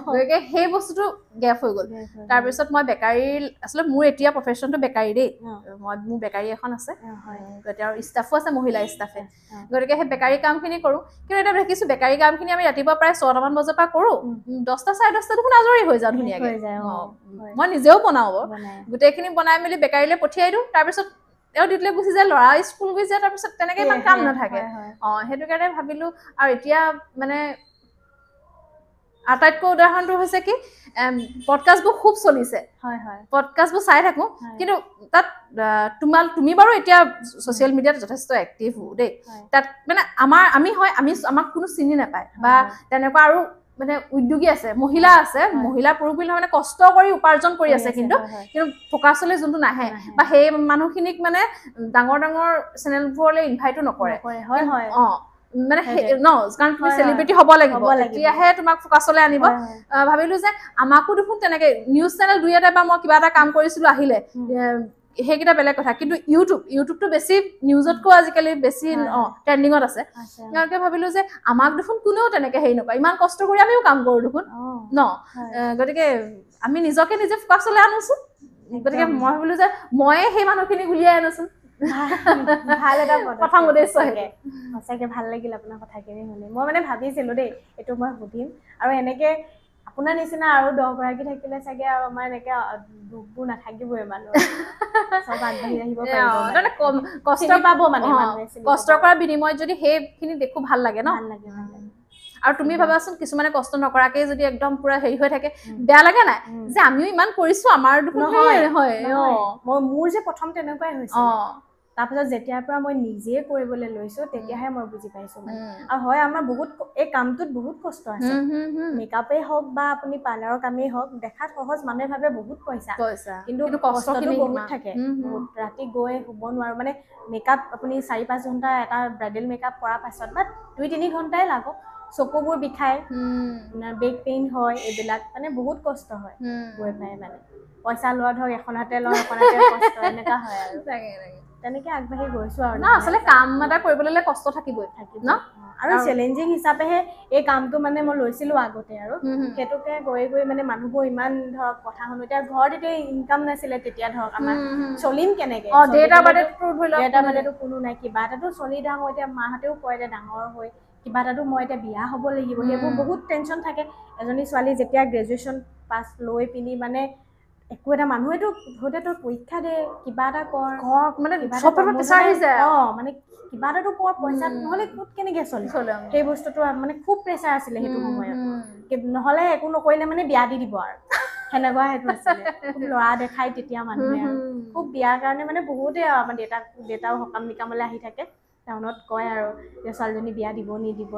গতিকে সেই বস্তুটো গেপ হৈ গ'ল তাৰপিছত মই বেকাৰী আচলতে মোৰ এতিয়া প্ৰফেশ্যনটো বেকাৰী দেই মোৰ বেকাৰী এখন আছে গতিকে আৰু ষ্টাফো আছে মহিলা ষ্টাফে গতিকে সেই বেকাৰী কামখিনি কৰোঁ কিন্তু এতিয়া দেখিছোঁ বেকাৰী কামখিনি আমি ৰাতিপুৱা প্ৰায় 6টামান বজাৰ পৰা কৰোঁ 10টা 10:30 দেখোন আজৰি হৈ যাওঁ ধুনীয়াকে মই নিজেও বনাওঁ গোটেইখিনি বনাই মেলি বেকাৰীলৈ পঠিয়াই দিওঁ তাৰপিছত এওঁ ডিউটিলৈ গুচি যায় ল'ৰা স্কুল গুচি যায় তাৰপিছত তেনেকে ইমান কাম নাথাকে সেইটো কাৰণে ভাবিলো আৰু এতিয়া মানে আটাইতকৈ উদাহৰণটো হৈছে কি পডকাষ্টবোৰ খুব চলিছে পডকাষ্টবোৰ চাই থাকো কিন্তু তাত তুমি বাৰু এতিয়া ছচিয়েল মিডিয়াত যথেষ্ট এক্টিভ দেই তাত মানে আমাক কোনো চিনি নাপায় বা তেনেকুৱা আৰু মানে উদ্যোগী আছে মহিলা আছে মহিলা পুৰুষ বুলি মানে কষ্ট কৰি উপাৰ্জন কৰি আছে কিন্তু ফোকাছলৈ যোনটো নাহে বা সেই মানুহখিনিক মানে ডাঙৰ চেনেলবোৰলৈ ইনভাইটো নকৰে মানে কাৰণ তুমি চেলিব্ৰিটি হ'ব লাগিব তেতিয়াহে তোমাক ফোকাছলৈ আনিব ভাবিলো যে আমাকো দেখোন তেনেকে নিউজ চেনেল 2-এটা বা মই কিবা এটা কাম কৰিছিলো আহিলে সেইকেইটা বেলেগ কথা কিন্তু ইউটিউবটো বেছি নিউজতকৈ আজিকালি বেছি ট্ৰেণ্ডিঙত আছে তেওঁলোকে ভাবিলো যে আমাক দেখোন কোনেও তেনেকে হেৰি নকৰে ইমান কষ্ট কৰি আমিও কাম কৰো দেখোন গতিকে আমি নিজকে নিজে ফোকাছলৈ আনোচোন গতিকে মই ভাবিলো যে ময়ে সেই মানুহখিনিক উলিয়াই আনোচোন ভাল এটা প্ৰথম উদ্দেশ্য সঁচাকে ভাল লাগিল আপোনাৰ কথাখিনি শুনি মই মানে ভাবিছিলো দেই এইটো মই সুধিম আৰু এনেকে আপোনাৰ নিচিনা আৰু 10 গৰাকী থাকিলে চাগে আৰু আমাৰ এনেকে দুখবোৰ নাথাকিবই মানুহ সব আগবাঢ়ি আহিব পাৰিব কষ্ট পাব মানে মানুহে কষ্ট কৰা বিনিময়ত যদি সেইখিনি দেখো ভাল লাগে ন ভাল লাগে আৰু তুমি ভাবাচোন কিছুমানে কষ্ট নকৰাকে যদি একদম পুৰা হেৰি হৈ থাকে বেয়া লাগে নাই যে আমিও ইমান কৰিছো আমাৰ দুখ নহয় মোৰ যে প্ৰথম তেনেকুৱাই হৈছে তাৰপিছত যেতিয়াৰ পৰা মই নিজে কৰিবলৈ লৈছো তেতিয়াহে মই বুজি পাইছো মানে আৰু হয় আমাৰ বহুত এই কামটোত বহুত কষ্ট আছে মেকআপে হওক বা আপুনি পাৰ্লাৰৰ কামেই হওক দেখাত সহজ মানুহে ভাবে বহুত পইচা কিন্তু কষ্টটো বহুত থাকে বহুত ৰাতি গৈ শুব নোৱাৰো মানে মেকআপ আপুনি 4-5 ঘণ্টা এটা ব্ৰাইডেল মেকআপ কৰাৰ পাছত বা 2-3 ঘণ্টাই লাগক চকুবোৰ বিষায় আপোনাৰ বেক পেইন হয় এইবিলাক মানে বহুত কষ্ট হয় গৈ পায় মানে পইচা লোৱা ধৰক এখন হাতে লওঁ এখন হাতে কষ্ট এনেকা হয় আৰু তেনেকে আগবাঢ়ি গৈছো আৰু না আসলে কাম এটা কৰিবলৈ কষ্ট থাকিবই ন আৰু চ্যালেঞ্জিং হিচাপেহে এই কামটো মানে মই লৈছিলো আগতে আৰু হেতুকে গৈ মানে মানুহবোৰ ইমান ধৰক কথা শুনো এতিয়া ঘৰত এতিয়া ইনকাম নাছিলে তেতিয়া ধৰক আমাৰ চলিম কেনেকে ডেটা বাদেটো ধৰি লওক ডেটা বাদেটো কোনো নাই কিবা এটাতো চলি ডাঙৰ এতিয়া মাহঁতেও কয় যে ডাঙৰ হৈ কিবা এটাতো মই এতিয়া বিয়া হ'ব লাগিব সেইবোৰ বহুত টেনচন থাকে এজনী ছোৱালী যেতিয়া গ্ৰেজুৱেচন পাছ লৈ পিনি মানে একো এটা মানুহেতো ঘৰতে তোৰ পৰীক্ষা দে কিবা এটা কৰ মানে সব প্ৰেছাৰ আহি যায় মানে কিবা এটাতো কৰ পইচা নহলে ক'ত কেনেকে চলে সেই বস্তুটো মানে খুব প্ৰেছাৰ আছিলে সেইটো সময়ত নহলে একো নকৰিলে মানে বিয়া দি দিব আৰু সেনেকুৱা সেইটো আছিলে খুব ল'ৰা দেখাই তেতিয়া মানুহে খুব বিয়াৰ কাৰণে মানে বহুতে আমাৰ দেউতাও সকাম নিকামলৈ আহি থাকে টাউনত কয় আৰু যে ছোৱালীজনী বিয়া দিব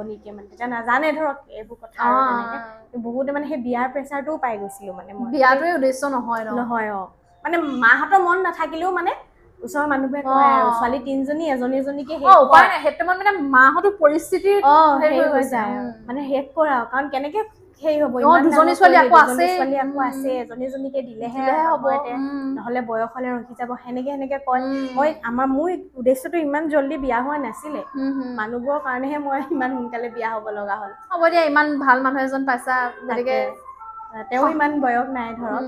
নিকে মানে তেতিয়া নাজানে ধৰক এইবোৰ কথা আৰু তেনেকে বহুতে মানে সেই বিয়াৰ প্ৰেছাৰটোও পাই গৈছিলো মানে মই বিয়াটোৱে উদ্দেশ্য নহয় মানে মাহঁতৰ মন নাথাকিলেও মানে ওচৰৰ মানুহবোৰে কয় আৰু ছোৱালী 3জনী এজনীকে উপায় নাই সেইটো মানে মাহঁতৰ পৰিস্থিতিৰ হেৰি হৈ যায় মানে শেষ কৰা কাৰণ কেনেকে সেই হ'ব দুজনী ছোৱালী আকৌ আছে এজনীকে দিলেহে হ'ব নহলে বয়স হলে ৰখি যাব সেনেকে কয় মোৰ উদ্দেশ্যটো ইমান জল্দি বিয়া হোৱা নাছিলে মানুহবোৰৰ কাৰণেহে মই ইমান সোনকালে বিয়া হ'ব লগা হ'ল হ'ব দিয়া ইমান ভাল মানুহ এজন পাইছা গতিকে তেওঁ ইমান বয়স নাই ধৰক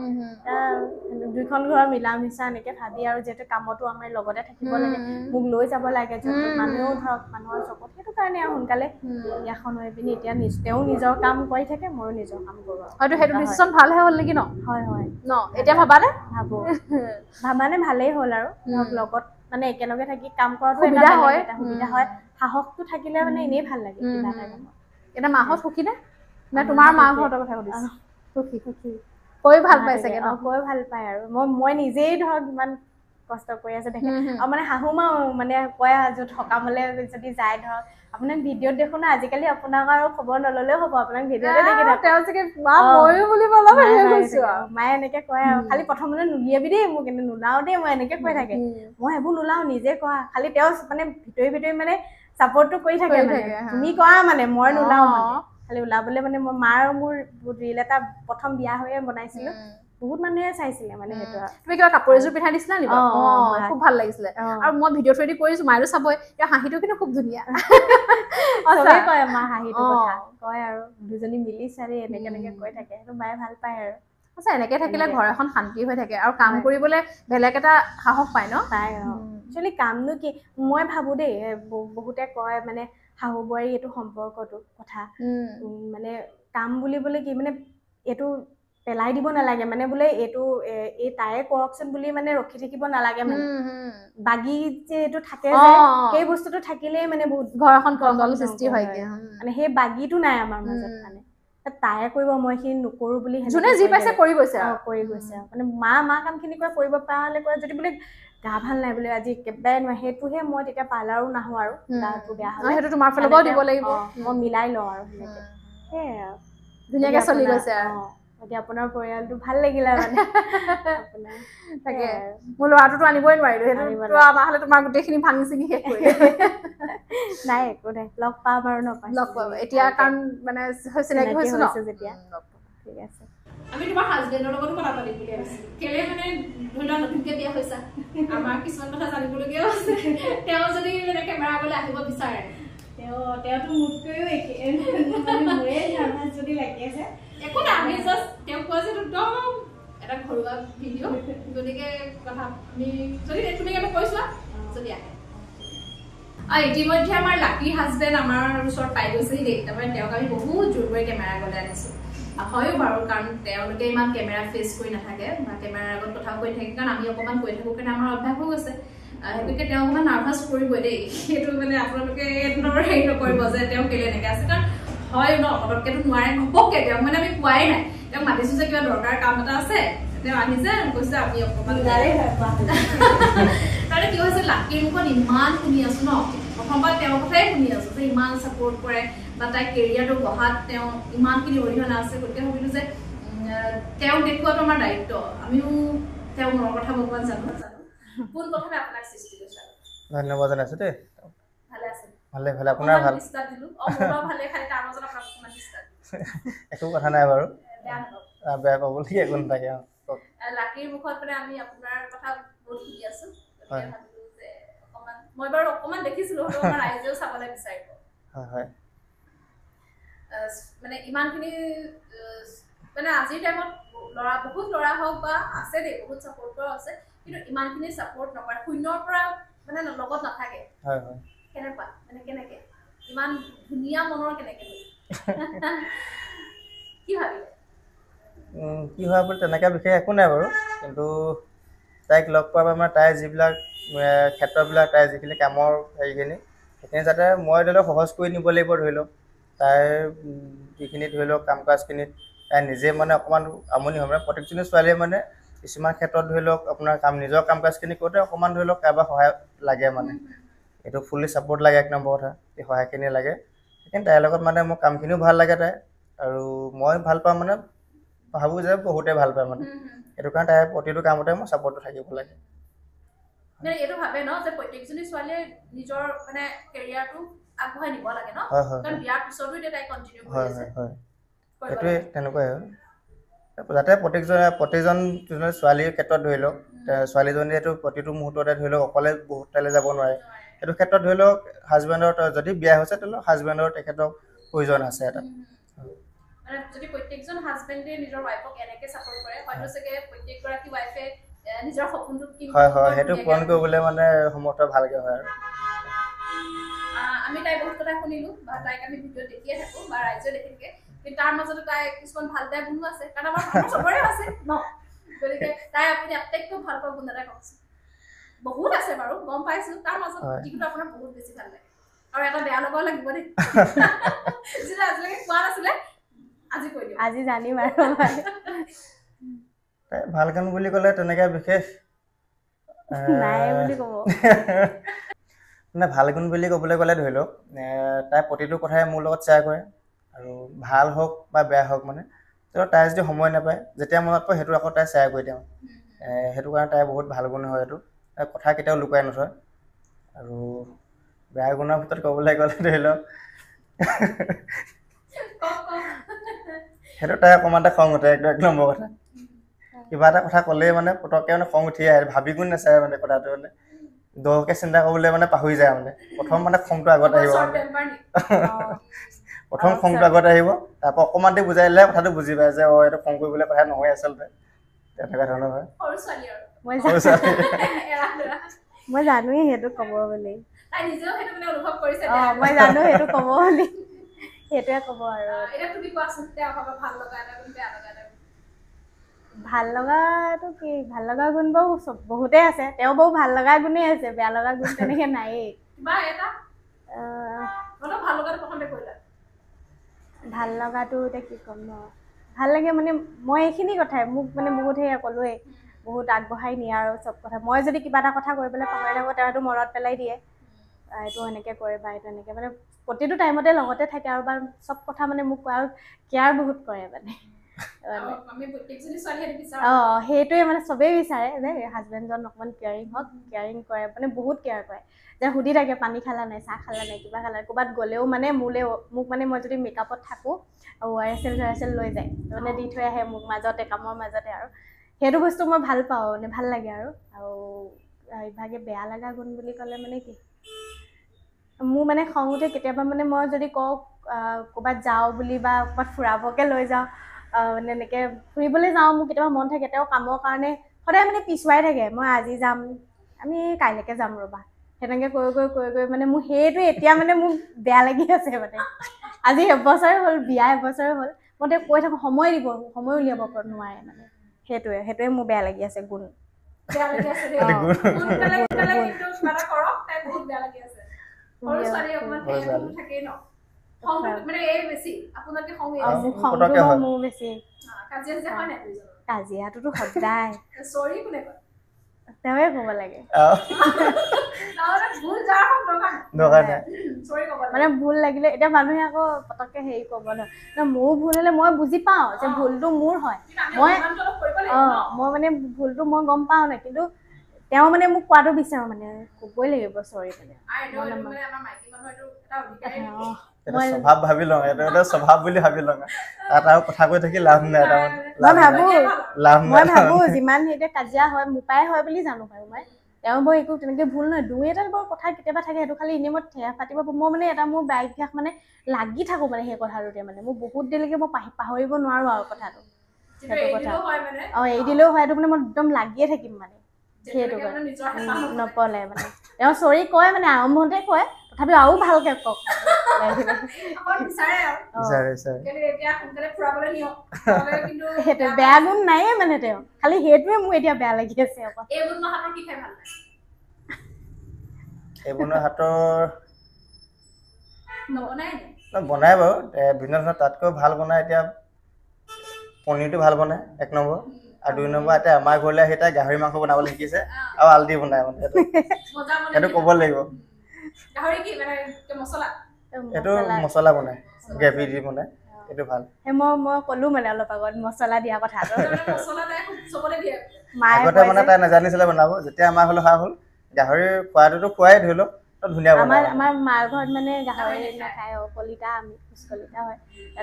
দুইখন ঘৰ মিলা মিছা এনেকে ভাবি আৰু যিহেতু কামতো আমাৰ লগতে থাকিব লাগে মোক লৈ যাব লাগে য'ত মানুহেও ধৰক মানুহৰ চকুত সেইটো কাৰণে আৰু সোনকালে বিয়াখন হৈ পিনি এতিয়া তেওঁ নিজৰ কাম কৰি থাকে ময়ো নিজৰ কাম কৰো হয়তো সেইটো ডিচিশ্যন ভালহে হ'ল নেকি ন হয় ন এতিয়া ভাবানে ভাবানে ভালেই হ'ল আৰু লগত মানে একেলগে থাকি কাম কৰাটো সুবিধা হয় সাহসটো থাকিলে মানে এনেই ভাল লাগে কিবা এটা কামত এটা মাহত সুখী নে তোমাৰ মাহঁতৰ কথা সুধিছো সুখী কৈ ভাল পাই চাগে ন কৈ ভাল পায় আৰু মই নিজেই ধৰক ইমান কষ্ট কৰি আছো দেখে আৰু মানে শাহু মা মানে কয় য'ত সকামলৈ যদি যায় ধৰক আপোনাক ভিডিঅ'ত দেখো না আজিকালি আপোনাক আৰু খবৰ নললেও হ'ব আপোনাক ভিডিঅ'তে দেখি থাকো তেওঁ চাগে ময়ো বুলি বলা মায়ে এনেকে কয় আৰু খালি প্ৰথমতে নুলিয়াবি দেই মোক এনে নোলাও দেই মই এনেকে কৈ থাকে মই সেইবোৰ নোলাও নিজে কোৱা খালি তেওঁ মানে ভিতৰি মানে ছাপোৰ্টটো কৰি থাকে মানে তুমি কোৱা মানে মই নোলাও মানে খালি ওলাবলে মানে মই মাৰ মোৰ ৰিল এটা প্ৰথম বিয়া হৈয়ে বনাইছিলো বহুত মানুহে চাইছিলে মানে সেইটো তুমি কিবা কাপোৰ এযোৰ পিন্ধাই দিছিলা নি খুব ভাল লাগিছিলে আৰু মই ভিডিঅ' থ্ৰুদি কৰিছো মায়েও চাবই তেওঁ হাঁহিটো কিন্তু খুব ধুনীয়া চবেই কয় মা হাঁহিটো কথা কয় আৰু দুজনী মিলি চাৰি এনেকে কৈ থাকে সেইটো মায়ে ভাল পায় আৰু এনেকে থাকিলে ঘৰ এখন শান্তি হৈ থাকে আৰু কাম কৰিবলৈ বেলেগ এটা সাহস পায় ন পায় একচুৱেলি কামনো কি মই ভাবো দেই বহুতে কয় মানে শাহু বোৱাৰী এইটো সম্পৰ্কটো কথা মানে কাম বুলিবলৈ কি মানে এইটো পেলাই দিব নালাগে মানে বোলে এইটো এই তায়ে কৰকচোন বুলি মানে ৰখি থাকিব নালাগে মানে বাগি যে এইটো থাকে যে সেই বস্তুটো থাকিলেই মানে বহুত ঘৰখন কন্দল সৃষ্টি হয়গে মানে সেই বাগিটো নাই আমাৰ মাজত মানে তায়ে কৰিব মই সেইখিনি নকৰো বুলি যোনে যি পাইছে কৰি গৈছে মানে মা কামখিনি কৰিব পৰা হলে কৰে যদি বোলে গা ভাল নাই বোলে আজি একেবাৰে নহয় সেইটোহে মই তেতিয়া পাৰ্লাৰো নাহো আৰু গাটো বেয়া হলে সেইটো তোমাৰ ফালৰ পৰাও দিব লাগিব মই মিলাই লওঁ আৰু সেনেকে সেয়াই আৰু ধুনীয়াকে চলি গৈছে আৰু এতিয়া আপোনাৰ পৰিয়ালটো ভাল লাগিলে মানে তাকে মোৰ ল'ৰাটোতো আনিবই নোৱাৰিলো সেইটো আমাৰ হলে তোমাৰ গোটেইখিনি ভাঙি চিঙি শেষ কৰি নাই একো নাই লগ পাম আৰু লগ পাব এতিয়া কাৰণ মানে চিনাকি হৈছো ন যেতিয়া ঠিক আছে আমি তোমাৰ হাজবেণ্ডৰ লগতো কথা পাতিম বুলি ভাবিছিলো কেলে মানে ধৰি লোৱা নতুনকে বিয়া হৈছা আমাৰ কিছুমান কথা জানিবলগীয়াও আছে তেওঁ যদি মানে কেমেৰা আগলৈ আহিব বিচাৰে তেওঁতো মোতকৈও মোৰে নাৰ্ভাছ যদি লাগি আছে একো নাই আমি জাষ্ট তেওঁ কোৱা যে একদম এটা ঘৰুৱা ভিডিঅ' গতিকে কথা আমি যদি তুমি আমি কৈছোৱা যদি আহে ইতিমধ্যে আমাৰ লাকি হাজবেণ্ড আমাৰ ওচৰত পাই গৈছেহি দেই তাৰমানে তেওঁক আমি বহুত জোৰ কৰি কেমেৰা আগলৈ আনিছো হয়ো বাৰু কাৰণ তেওঁলোকে ইমান কেমেৰা ফেচ কৰি নাথাকে বা কেমেৰাৰ আগত কথা কৈ থাকে কাৰণ আমি অকণমান কৈ থাকোঁ কাৰণে আমাৰ অভ্যাস হৈ গৈছে গতিকে তেওঁ অকণমান নাৰ্ভাছ কৰিবই দেই সেইটো মানে আপোনালোকে এইধৰণৰ হেৰি নকৰিব যে তেওঁ কেলে এনেকৈ আছে কাৰণ হয় ন পটককেতো নোৱাৰে ঘপককৈ তেওঁক মানে আমি কোৱাই নাই তেওঁক মাতিছোঁ যে কিবা দৰকাৰ কাম এটা আছে তেওঁ আহিছে কৈছে আমি অকণমান তাৰমানে কি হৈছে লাকিৰ মুখত ইমান শুনি আছোঁ ন প্ৰথমবাৰ তেওঁৰ কথাই শুনি আছোঁ যে ইমান ছাপৰ্ট কৰে বা তাইৰ কেৰিয়াৰটো বঢ়াত তেওঁ ইমানখিনি অৰিহণা আছে গতিকে ভাবিলোঁ যে তেওঁক দেখুৱাটো আমাৰ দায়িত্ব আমিও তেওঁৰ মনৰ কথা ভগৱান জানো কোন কথাতে আপোনাক সৃষ্টি কৰিছে ধন্যবাদ জনাইছোঁ দেই ভালে আছে ভালে ভালে আপোনাৰ ভাল ভালে খালি তাৰ মাজত আপোনাক অকণমান ডিষ্টাৰ্ব একো কথা নাই বাৰু বেয়া নহওক বেয়া পাবলৈ একো নাথাকে লাকিৰ মুখত মানে আমি আপোনাৰ কথা বহুত শুনি আছোঁ গতিকে ভাবিলোঁ যে অকণমান মই বাৰু অকণমান দেখিছিলোঁ হয়তো আমাৰ ৰাইজেও চাবলৈ বিচাৰিব হয় হয় মানে ইমানখিনি মানে আজিৰ টাইমত বহুত ল'ৰা হওক বা আছে দেই বহুত ছাপৰ্ট কৰা আছে কিন্তু ইমানখিনি ছাপৰ্ট নকৰে শূন্যৰ পৰা মানে লগত নাথাকে হয় হয় কেনেকুৱা মানে কেনেকৈ ইমান ধুনীয়া মনৰ কেনেকৈ কি ভাবিলে কি হয় বুলি তেনেকৈ বিশেষ একো নাই বাৰু কিন্তু তাইক লগ পোৱাৰ পৰা মানে তাইৰ যিবিলাক ক্ষেত্ৰবিলাক তাইৰ যিখিনি কামৰ হেৰিখিনি সেইখিনি যাতে মই ধৰি লওক সহজ কৰি নিব লাগিব ধৰি লওক তাইৰ যিখিনি ধৰি লওক কাম কাজখিনিত তাই নিজে মানে অকণমান আমনি হয় মানে প্ৰত্যেকজনী ছোৱালীয়ে মানে কিছুমান ক্ষেত্ৰত ধৰি লওক আপোনাৰ নিজৰ কাম কাজখিনি কৰোঁতে অকণমান ধৰি লওক কাৰোবাৰ সহায় লাগে মানে এইটো ফুল্লি ছাপৰ্ট লাগে এক নম্বৰ কথা এই সহায়খিনি লাগে সেইকাৰণে তাইৰ লগত মানে মোৰ কামখিনিও ভাল লাগে তাই আৰু মই ভাল পাওঁ মানে ভাবোঁ যে বহুতে ভাল পায় মানে সেইটো কাৰণে তাইৰ প্ৰতিটো কামতে মোৰ ছাপৰ্টটো থাকিব লাগে এইটো ভাবে ন যে প্ৰত্যেকজনী ছোৱালীয়ে নিজৰ মানে কেৰিয়াৰটো আগবঢ়াই নিব লাগে ন কাৰণ বিয়াৰ পিছতো এতিয়া তাই কণ্টিনিউ কৰি আছে হয় সেইটোৱে তেনেকুৱাই হয় যাতে প্ৰতিজন ছোৱালীৰ ক্ষেত্ৰত ধৰি লওক ছোৱালীজনীয়েতো প্ৰতিটো মুহূৰ্ততে ধৰি লওক অকলে বহুত ঠাইলৈ যাব নোৱাৰে সেইটো ক্ষেত্ৰত ধৰি লওক হাজবেণ্ডৰ যদি বিয়া হৈছে তেতিয়াহ'লে হাজবেণ্ডৰ তেখেতক প্ৰয়োজন আছে এটা মানে যদি প্ৰত্যেকজন হাজবেণ্ডে নিজৰ ৱাইফক এনেকৈ ছাপৰ্ট কৰে হয়তো চাগে প্ৰত্যেকগৰাকী ৱাইফে নিজৰ সপোনটো কি হয় সেইটো পূৰণ কৰিবলৈ মানে সমৰ্থ ভালকৈ হয় আৰু আমি তাই বহুত কথা শুনিলোঁ বা তাইক আমি ভিডিঅ'ত দেখিয়ে থাকোঁ বা ৰাইজে দেখি থাকে কিন্তু তাৰ মাজতো তাই কিছুমান ভাল বেয়া গুণো আছে কাৰণ আমাৰ চবৰে আছে ন গতিকে তাই আপুনি আটাইতকৈ ভাল পোৱা গুণ এটা কওকচোন বহুত আছে বাৰু গম পাইছোঁ তাৰ মাজত যিটো আপোনাৰ বহুত বেছি ভাল লাগে আৰু এটা বেয়া লগাও লাগিব দেই যিটো আজিলৈকে কোৱা নাছিলে আজি কৈ দিওঁ আজি জানিম আৰু ভাল গান বুলি ক'লে তেনেকৈ বিশেষ নাই বুলি ক'ব মানে ভাল গুণ বুলি ক'বলৈ গ'লে ধৰি লওক তাই প্ৰতিটো কথাই মোৰ লগত শ্বেয়াৰ কৰে আৰু ভাল হওক বা বেয়া হওক মানে তেওঁ তাই যদি সময় নাপায় যেতিয়া মনত পৰে সেইটো আকৌ তাই শ্বেয়াৰ কৰি দিওঁ সেইটো কাৰণে তাই বহুত ভাল গুণ হয় এইটো তাই কথা কেতিয়াও লুকুৱাই নথয় আৰু বেয়া গুণৰ ভিতৰত ক'বলৈ গ'লে ধৰি লওক সেইটো তাই অকণমান এটা খং উঠে একদম এক নম্বৰ কথা কিবা এটা কথা ক'লেই মানে পটককৈ মানে খং উঠি আহে ভাবি গুণ নাচায় মানে কথাটো মানে দহকৈ চিন্তা কৰিবলৈ মানে পাহৰি যায় মানে প্ৰথম মানে খংটো আগত আহিব প্ৰথম খংটো আগত আহিব তাৰপৰা অকণমান দেৰি বুজাই দিলে কথাটো বুজি পায় যে এইটো খং কৰিবলৈ কথা নহয় আচলতে তেনেকুৱা ধৰণৰ হয় মই জানোৱেই সেইটো ক'ব বুলি মই জানো সেইটো ক'ব বুলি সেইটোৱে ক'ব আৰু ভাল লগাটো কি ভাল লগা গুণ বাৰু বহুতেই আছে তেওঁ বাৰু ভাল লগা গুণেই আছে বেয়া লগা গুণ তেনেকৈ নায়েই ভাল লগাটো এতিয়া কি ক'ম ন ভাল লাগে মানে মই এইখিনি কথাই মোক মানে বহুত সেয়া ক'লোৱেই বহুত আগবঢ়াই নিয়ে আৰু চব কথা মই যদি কিবা এটা কথা কৰিবলৈ পাহৰি থাকোঁ তেওঁতো মনত পেলাই দিয়ে এইটো এনেকৈ কৰে বা এইটো এনেকৈ মানে প্ৰতিটো টাইমতে লগতে থাকে আৰু বা চব কথা মানে মোক কোৱা আৰু কেয়াৰ বহুত কৰে মানে সেইটোৱে মানে চবেই বিচাৰে যে হাজবেণ্ডজন অকণমান কেয়াৰিং হওক কেয়াৰিং কৰে মানে বহুত কেয়াৰ কৰে যে সুধি থাকে পানী খালা নাই চাহ খালা নাই কিবা খালা ক'ৰবাত গ'লেও মানে মোক মানে মই যদি মেকআপত থাকোঁ ORSL লৈ যায় মানে দি থৈ আহে মোক মাজতে কামৰ মাজতে আৰু সেইটো বস্তু মই ভাল পাওঁ মানে ভাল লাগে আৰু ইভাগে বেয়া লগা গুণ বুলি ক'লে মানে কি মোৰ মানে খং উঠে কেতিয়াবা মানে মই যদি কওঁ ক'ৰবাত যাওঁ বুলি বা ক'ৰবাত ফুৰাবকে লৈ যাওঁ মানে এনেকৈ ফুৰিবলৈ যাওঁ মোৰ কেতিয়াবা মন থাকে তেওঁ কামৰ কাৰণে সদায় মানে পিছুৱাই থাকে মই আজি যাম আমি কাইলৈকে যাম ৰ'বা সেনেকৈ কৈ মানে মোৰ সেইটো এতিয়া মানে মোক বেয়া লাগি আছে মানে আজি এবছৰে হ'ল বিয়া এবছৰে হ'ল মই তেওঁক কৈ থাকোঁ সময় দিব, সময় উলিয়াব নোৱাৰে মানে। সেইটোৱে মোৰ বেয়া লাগি আছে গুণ। বেয়া লাগি আছে দেই। সোনকালে কিন্তু কিবা এটা কৰক, তাই বহুত বেয়া লাগি আছে। সৰু ছোৱালী অকণমান হেৰি থাকেই ন, খংটো মানে এই বেছি আপোনালোকে খং খংটো মোৰ বেছি। কাজিয়া হয় নাই দুইজনৰ? কাজিয়াটোতো সদায়। চৰি কোনে কয়? তেওঁৱে ক'ব লাগে। মানে ভুল লাগিলে এতিয়া মানুহে আকৌ পতককে হেৰি ক'ব নহয়, মোৰো ভুল হ'লে মই বুজি পাওঁ যে ভুলটো মোৰ হয়, মই মানে ভুলটো মই গম পাওঁ নাই, কিন্তু তেওঁ মানে মোক কোৱাটো বিচাৰোঁ মানে ক'বই লাগিব চৰি মানে। স্বভাৱ ভাবি লওঁ, এইটো এটা স্বভাৱ বুলি ভাবি লওঁ। তাত আৰু কথা কৈ থাকি লাভ নাই। মই ভাবোঁ যিমান এতিয়া কাজিয়া হয় মোৰ পৰাই হয় বুলি জানো বাৰু মই। তেওঁ বাৰু একো তেনেকে ভুল নহয়, দুই এটাত বাৰু কথা কেতিয়াবা থাকে, সেইটো খালি এনেই মই ঠেহ পাতিব মই মানে এটা মোৰ বেয়া অভ্যাস মানে লাগি থাকোঁ মানে সেই কথাটোতে মানে মোৰ বহুত দেৰিলৈকে মই পাহৰিব নোৱাৰোঁ আৰু কথাটো। সেইটো কথা এৰি দিলেও হয়, এইটো মানে মই একদম লাগিয়ে থাকিম মানে। সেইটো নপলে মানে তেওঁ চৰি কয় মানে আৰম্ভতে কয়, তথাপিও আৰু ভালকে কওক। সেইটো বেয়া গুণ নাইয়ে মানে তেওঁ, খালি সেইটোৱে মোৰ এতিয়া বেয়া লাগি আছে অকল। এইবুনৰ হাতৰ বনাই বাৰু বিভিন্ন ধৰণৰ, তাতকৈ ভাল বনাই এতিয়া পনীৰটো ভাল বনাই 1 নম্বৰ, আৰু 2 নম্বৰ এতিয়া আমাৰ ঘৰলৈ আহি তাই গাহৰি মাংস বনাবলৈ শিকিছে আৰু আলদি বনাই মানে সেইটো ক'ব লাগিব। এইটো মছলা বনাই, গ্ৰেভি দি বনাই, এইটো ভাল। মই ক'লো মানে অলপ আগত মছলা দিয়া কথাটো। আগতে মানে তাই নাজানিছিলে বনাব, যেতিয়া আমাৰ ঘৰলৈ অহা হ'ল গাহৰি খোৱাটোতো খোৱাই ধৰি লওক ধুনীয়া বনাই। আমাৰ মাৰ ঘৰত মানে গাহৰি নাখায়, কলিতা আমি কলিতা হয়,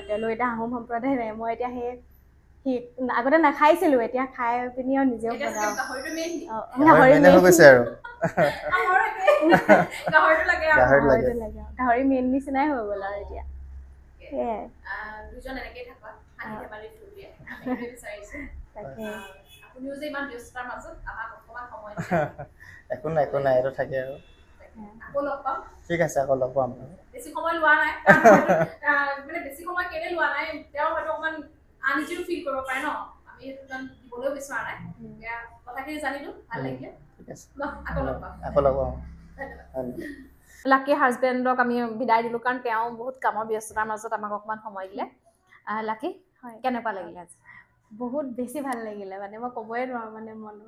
তেওঁলোক এতিয়া আহোম সম্প্ৰদায় নাই। মই এতিয়া সেই আগতে নাখাইছিলো, এতিয়া খাই পিনি আৰু নিজেও বনাও। গাহৰি মেইন নিচিনাই হৈ গ'ল আৰু এতিয়া একো নাই এইটো থাকে আৰু। ঠিক আছে, আকৌ লগ পাম। বেছি সময় লোৱা নাই, মানে বেছি সময় কেলে লোৱা নাই, তেওঁ হয়তো অকণমান আনইজিও ফিল কৰিব পাৰে ন, আমি সেইটো ইমান দিবলৈও বিচৰা নাই। এতিয়া কথাখিনি জানিলো, ভাল লাগিলে। ঠিক আছে, আকৌ লগ পাম। ধন্যবাদ। লাকি হাজবেণ্ডক আমি বিদায় দিলোঁ, কাৰণ তেওঁ বহুত কামৰ ব্যস্ততাৰ মাজত আমাক অকণমান সময় দিলে। লাকি কেনেকুৱা লাগিলে আজি? বহুত বেছি ভাল লাগিলে, মানে মই ক'বই নোৱাৰোঁ,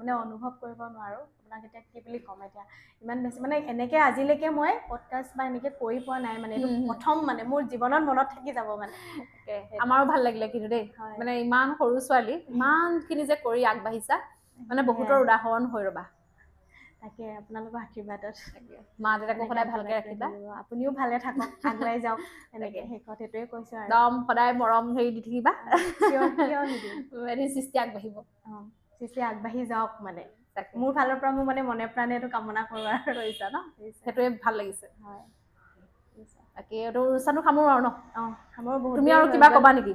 মানে অনুভৱ কৰিব নোৱাৰোঁ আপোনাক এতিয়া কি বুলি ক'ম। এতিয়া ইমান বেছি মানে এনেকৈ আজিলৈকে মই পডকাষ্ট বা এনেকৈ কৰি পোৱা নাই মানে, এইটো প্ৰথম মানে মোৰ জীৱনত মনত থাকি যাব মানে। আমাৰো ভাল লাগিলে কিন্তু দেই, মানে ইমান সৰু ছোৱালী ইমানখিনি যে কৰি আগবাঢ়িছা, মানে বহুতৰ উদাহৰণ হৈ ৰ'বা। তাকে আপোনালোকৰ আশীৰ্বাদত মা দেউতাকো সদায় ভালকে ৰাখিবা, আপুনিও ভালে থাকক, আগুৱাই যাওক এনেকে। শেষত সেইটোৱে কৈছো আৰু একদম সদায় মৰম হেৰি দি থাকিবা, সৃষ্টি আগবাঢ়িব, সৃষ্টি আগবাঢ়ি যাওক মানে। মোৰ ফালৰ পৰা মোৰ মানে মনে প্ৰাণে এইটো কামনা কৰোঁ আৰু কৰিছা ন, সেইটোৱে ভাল লাগিছে। হয়, তাকে এইটো অনুষ্ঠানটো সামৰো আৰু ন? সামৰো। বহুত তুমি আৰু কিবা ক'বা নেকি?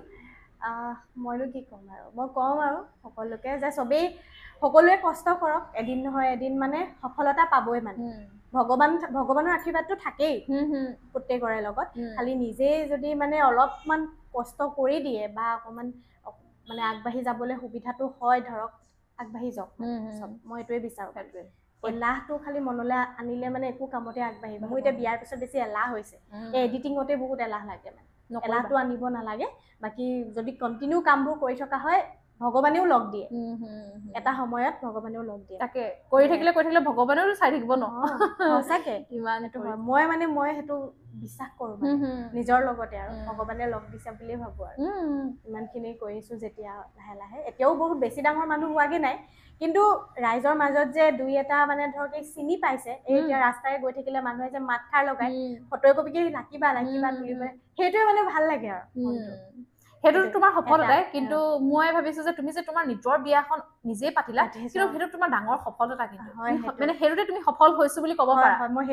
মইনো কি ক'ম আৰু, মই কওঁ আৰু সকলোকে যে সকলোৱে কষ্ট কৰক, এদিন নহয় এদিন মানে সফলতা পাবই মানে। ভগৱানৰ আশীৰ্বাদটো থাকেই প্ৰত্যেকৰে লগত, খালি নিজেই যদি মানে অলপমান কষ্ট কৰি দিয়ে বা অকণমান মানে আগবাঢ়ি যাবলৈ সুবিধাটো হয়, ধৰক আগবাঢ়ি যাওক চব, মই এইটোৱে বিচাৰোঁ। এলাহটো খালি মনলৈ আনিলে মানে একো কামতে আগবাঢ়িব। মোৰ এতিয়া বিয়াৰ পিছত বেছি এলাহ হৈছে, এডিটিঙতে বহুত এলাহ লাগে মানে। এলাহটো আনিব নালাগে, বাকী যদি কণ্টিনিউ কামবোৰ কৰি থকা হয় ভগৱানেও লগ দিয়ে, এটা সময়ত ভগৱানেও লগ দিয়ে। তাকে কৰি থাকিলে ভগৱানেও চাই থাকিব ন। সঁচাকে ইমান এইটো হয়, মই সেইটো বিশ্বাস কৰোঁ মানে নিজৰ লগতে, আৰু ভগৱানে লগ দিছে বুলিয়ে ভাবোঁ আৰু। ইমানখিনি কৰিছোঁ যেতিয়া লাহে লাহে, এতিয়াও বহুত বেছি ডাঙৰ মানুহ হোৱাগে নাই, কিন্তু ৰাইজৰ মাজত যে দুই এটা মানে ধৰক এই চিনি পাইছে, এই এতিয়া ৰাস্তাৰে গৈ থাকিলে মানুহে যে মাত খাৰ লগাই ফটো একপিকে লাকিবা তুলিবলৈ, সেইটোৱে মানে ভাল লাগে আৰু। সেইটো তোমাৰ সফলতাই, কিন্তু মই ভাবিছো যে তুমি যে তোমাৰ নিজৰ বিয়াখন নিজেই পাতিলা, কিন্তু সেইটো তোমাৰ ডাঙৰ সফলতা, কিন্তু মানে সেইটোতে তুমি সফল হৈছো বুলি ক'ব পাৰা। মই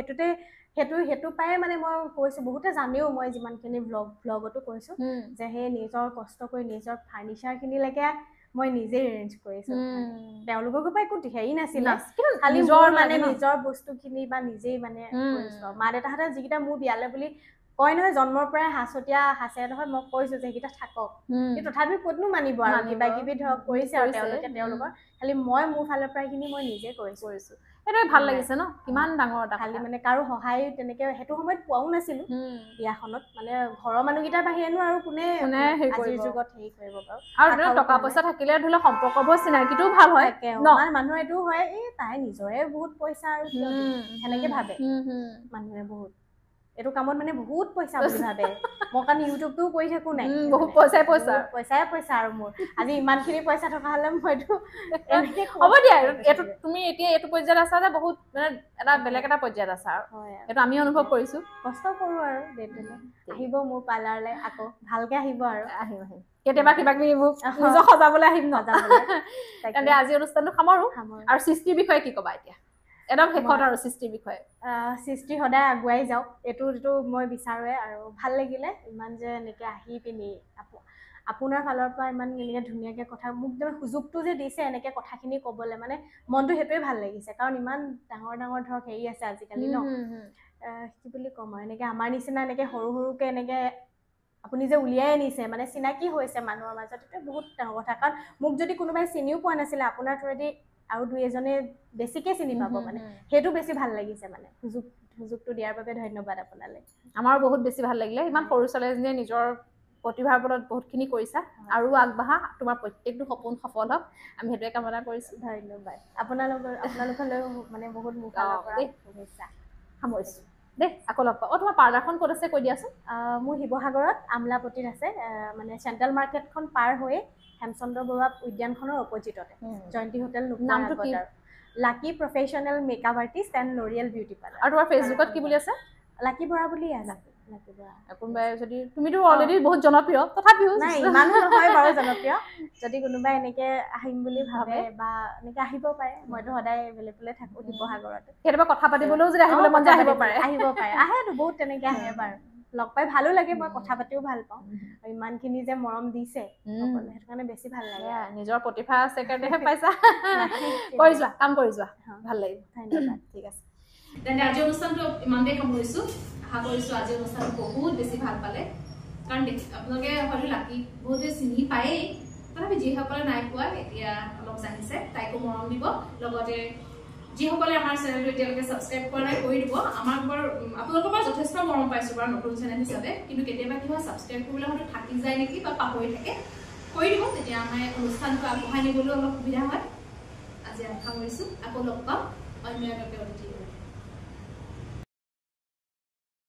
সেইটো পায়ে মানে মই কৈছো, বহুতে জানেও মই যিমানখিনি ব্লগতো কৈছো যে সেই নিজৰ কষ্ট কৰি নিজৰ ফাৰ্নিচাৰখিনিলৈকে মই নিজেই এৰেঞ্জ কৰিছো। তেওঁলোকৰ পৰা একো হেৰি নাছিলে, খালি মোৰ মানে নিজৰ বস্তুখিনি বা নিজেই মানে কৰিছো। মা দেউতাহঁতে যিকেইটা মোৰ বিয়ালে বুলি কয় নহয় জন্মৰ পৰাই হাঁচতীয়া হাঁচে নহয় মই কৈছো যে সেইকেইটা থাকক কিন্তু তথাপিও ক'তনো মানিব আৰু কিবা কিবি ধৰক কৰিছে আৰু তেওঁলোকৰ খালি মই মোৰ ফালৰ পৰা এইখিনি মই নিজে কৰিছো সেইটো ভাল লাগিছে ন কিমান ডাঙৰ এটা খালি মানে কাৰো সহায় তেনেকে সেইটো সময়ত পোৱাও নাছিলো বিয়াখনত মানে ঘৰৰ মানুহকেইটাৰ বাহিৰেনো আৰু কোনে আজিৰ যুগত হেৰি কৰিব বাৰু আৰু টকা পইচা থাকিলে ধৰি লওক সম্পৰ্কবোৰ চিনাকিটোও ভাল হয় মানুহৰ এইটো হয় এই তাই নিজৰে বহুত পইচা আৰু সেনেকে ভাবে মানুহে বহুত এইটো কামত মানে বহুত পইচা বুলি ভাবে মই কাৰণ ইউটিউবটো কৰি থাকো নাই বহুত পইচা আৰু মোৰ আজি ইমানখিনি পইচা থকা হলে মইতো হ'ব দিয়া এইটো তুমি এতিয়া এইটো পৰ্যায়ত আছা যে বহুত মানে এটা বেলেগ এটা পৰ্যায়ত আছা আৰু এইটো আমি অনুভৱ কৰিছো কষ্ট কৰো আৰু ডেটলে আহিব মোৰ পাৰ্লাৰলৈ আকৌ ভালকে আহিব আৰু আহিম কেতিয়াবা কিবা কিবি নিজক সজাবলৈ আহিম তেন্তে আজি অনুষ্ঠানটো সামৰো আৰু সৃষ্টিৰ বিষয়ে কি ক'বা এতিয়া একদম শেষত আৰু সৃষ্টিৰ বিষয়ে সৃষ্টি সদায় আগুৱাই যাওক এইটো মই বিচাৰোৱে আৰু ভাল লাগিলে ইমান যে এনেকে আহি পিনি আপোনাৰ ফালৰ পৰা ইমান এনেকে ধুনীয়াকে কথা মোক যে সুযোগটো যে দিছে এনেকে কথাখিনি ক'বলৈ মানে মনটো সেইটোৱে ভাল লাগিছে কাৰণ ইমান ডাঙৰ ডাঙৰ ধৰক হেৰি আছে আজিকালি ন কি বুলি ক'ম আৰু এনেকে আমাৰ নিচিনা এনেকে সৰু সৰুকে এনেকে আপুনি যে উলিয়াই আনিছে মানে চিনাকি হৈছে মানুহৰ মাজত এটা বহুত ডাঙৰ কথা কাৰণ মোক যদি কোনোবাই চিনিও পোৱা নাছিলে আপোনাৰ থ্ৰুৱেদি আৰু দুই এজনে বেছিকে চিনি পাব মানে সেইটো বেছি ভাল লাগিছে মানে সুযোগটো দিয়াৰ বাবে ধন্যবাদ আপোনালৈ আমাৰো বহুত বেছি ভাল লাগিলে ইমান সৰু ছোৱালীজনীয়ে নিজৰ প্ৰতিভাৰ বলত বহুতখিনি কৰিছা আৰু আগবাঢ়া তোমাৰ প্ৰত্যেকটো সপোন সফল হওক আমি সেইটোৱে কামনা কৰিছো ধন্যবাদ আপোনালোকলৈ মানে বহুত মোৰ ফালৰ পৰা শুভেচ্ছা সামৰিছো দেই আকৌ লগ পাম তোমাৰ পাৰ্লাৰখন ক'ত আছে কৈ দিয়াচোন মোৰ শিৱসাগৰত আমলাপতিত আছে মানে চেণ্ট্ৰেল মাৰ্কেটখন পাৰ হৈ হেমচন্দ্ৰ বৰুৱা উদ্যানখনৰ অপজিটতে জয়ন্তী হোটেল নামটো কি Lucky professional makeup artist and L'Oreal beauty parlour আৰু তোমাৰ ফেচবুকত কি বুলি আছে লাকি বৰা বুলি আছে লাকি বৰা কোনোবাই যদি তুমিতো অলৰেডি বহুত জনপ্ৰিয় তথাপিও নাই ইমানো নহয় বাৰু জনপ্ৰিয় যদি কোনোবাই এনেকে আহিম বুলি ভাবে বা এনেকে আহিব পাৰে মইতো সদায় এভেইলেবল থাকো শিৱসাগৰত কেতিয়াবা কথা পাতিবলৈও যদি আহিবলৈ মন যায় আহিব পাৰে আহেতো বহুত তেনেকে আহে বাৰু লগ পাই ভালো লাগে মই কথা পাতিও ভাল পাওঁ আৰু ইমানখিনি যে মৰম দিছে সকলোৱে সেইটো কাৰণে বেছি ভাল লাগে নিজৰ প্ৰতিভা আছে কাৰণেহে পাইছা কৰি যোৱা কাম কৰি যোৱা ভাল লাগিব ধন্যবাদ ঠিক আছে তেন্তে আজি অনুষ্ঠানটো ইমানতে সামৰিছো আশা কৰিছো আজি অনুষ্ঠানটো বহুত বেছি ভাল পালে কাৰণ আপোনালোকে হয়তো লাকি বহুতে চিনি পায়েই তথাপি যিসকলে নাই পোৱা এতিয়া অলপ জানিছে তাইকো মৰম দিব লগতে যিসকলে আমাৰ চেনেলটো এতিয়ালৈকে ছাবস্ক্ৰাইব কৰা নাই কৰি দিব আমাক বাৰু আপোনালোকৰ পৰা যথেষ্ট মৰম পাইছো বাৰু নতুন চেনেল হিচাপে কিন্তু কেতিয়াবা কিবা ছাবস্ক্ৰাইব কৰিবলৈ হয়তো থাকি যায় নেকি বা পাহৰি থাকে কৰি দিব তেতিয়া আমাৰ অনুষ্ঠানটো আগবঢ়াই নিবলৈ অলপ সুবিধা হয় আজি আশা কৰিছো আকৌ লগ পাম অন্য এটা অতিথি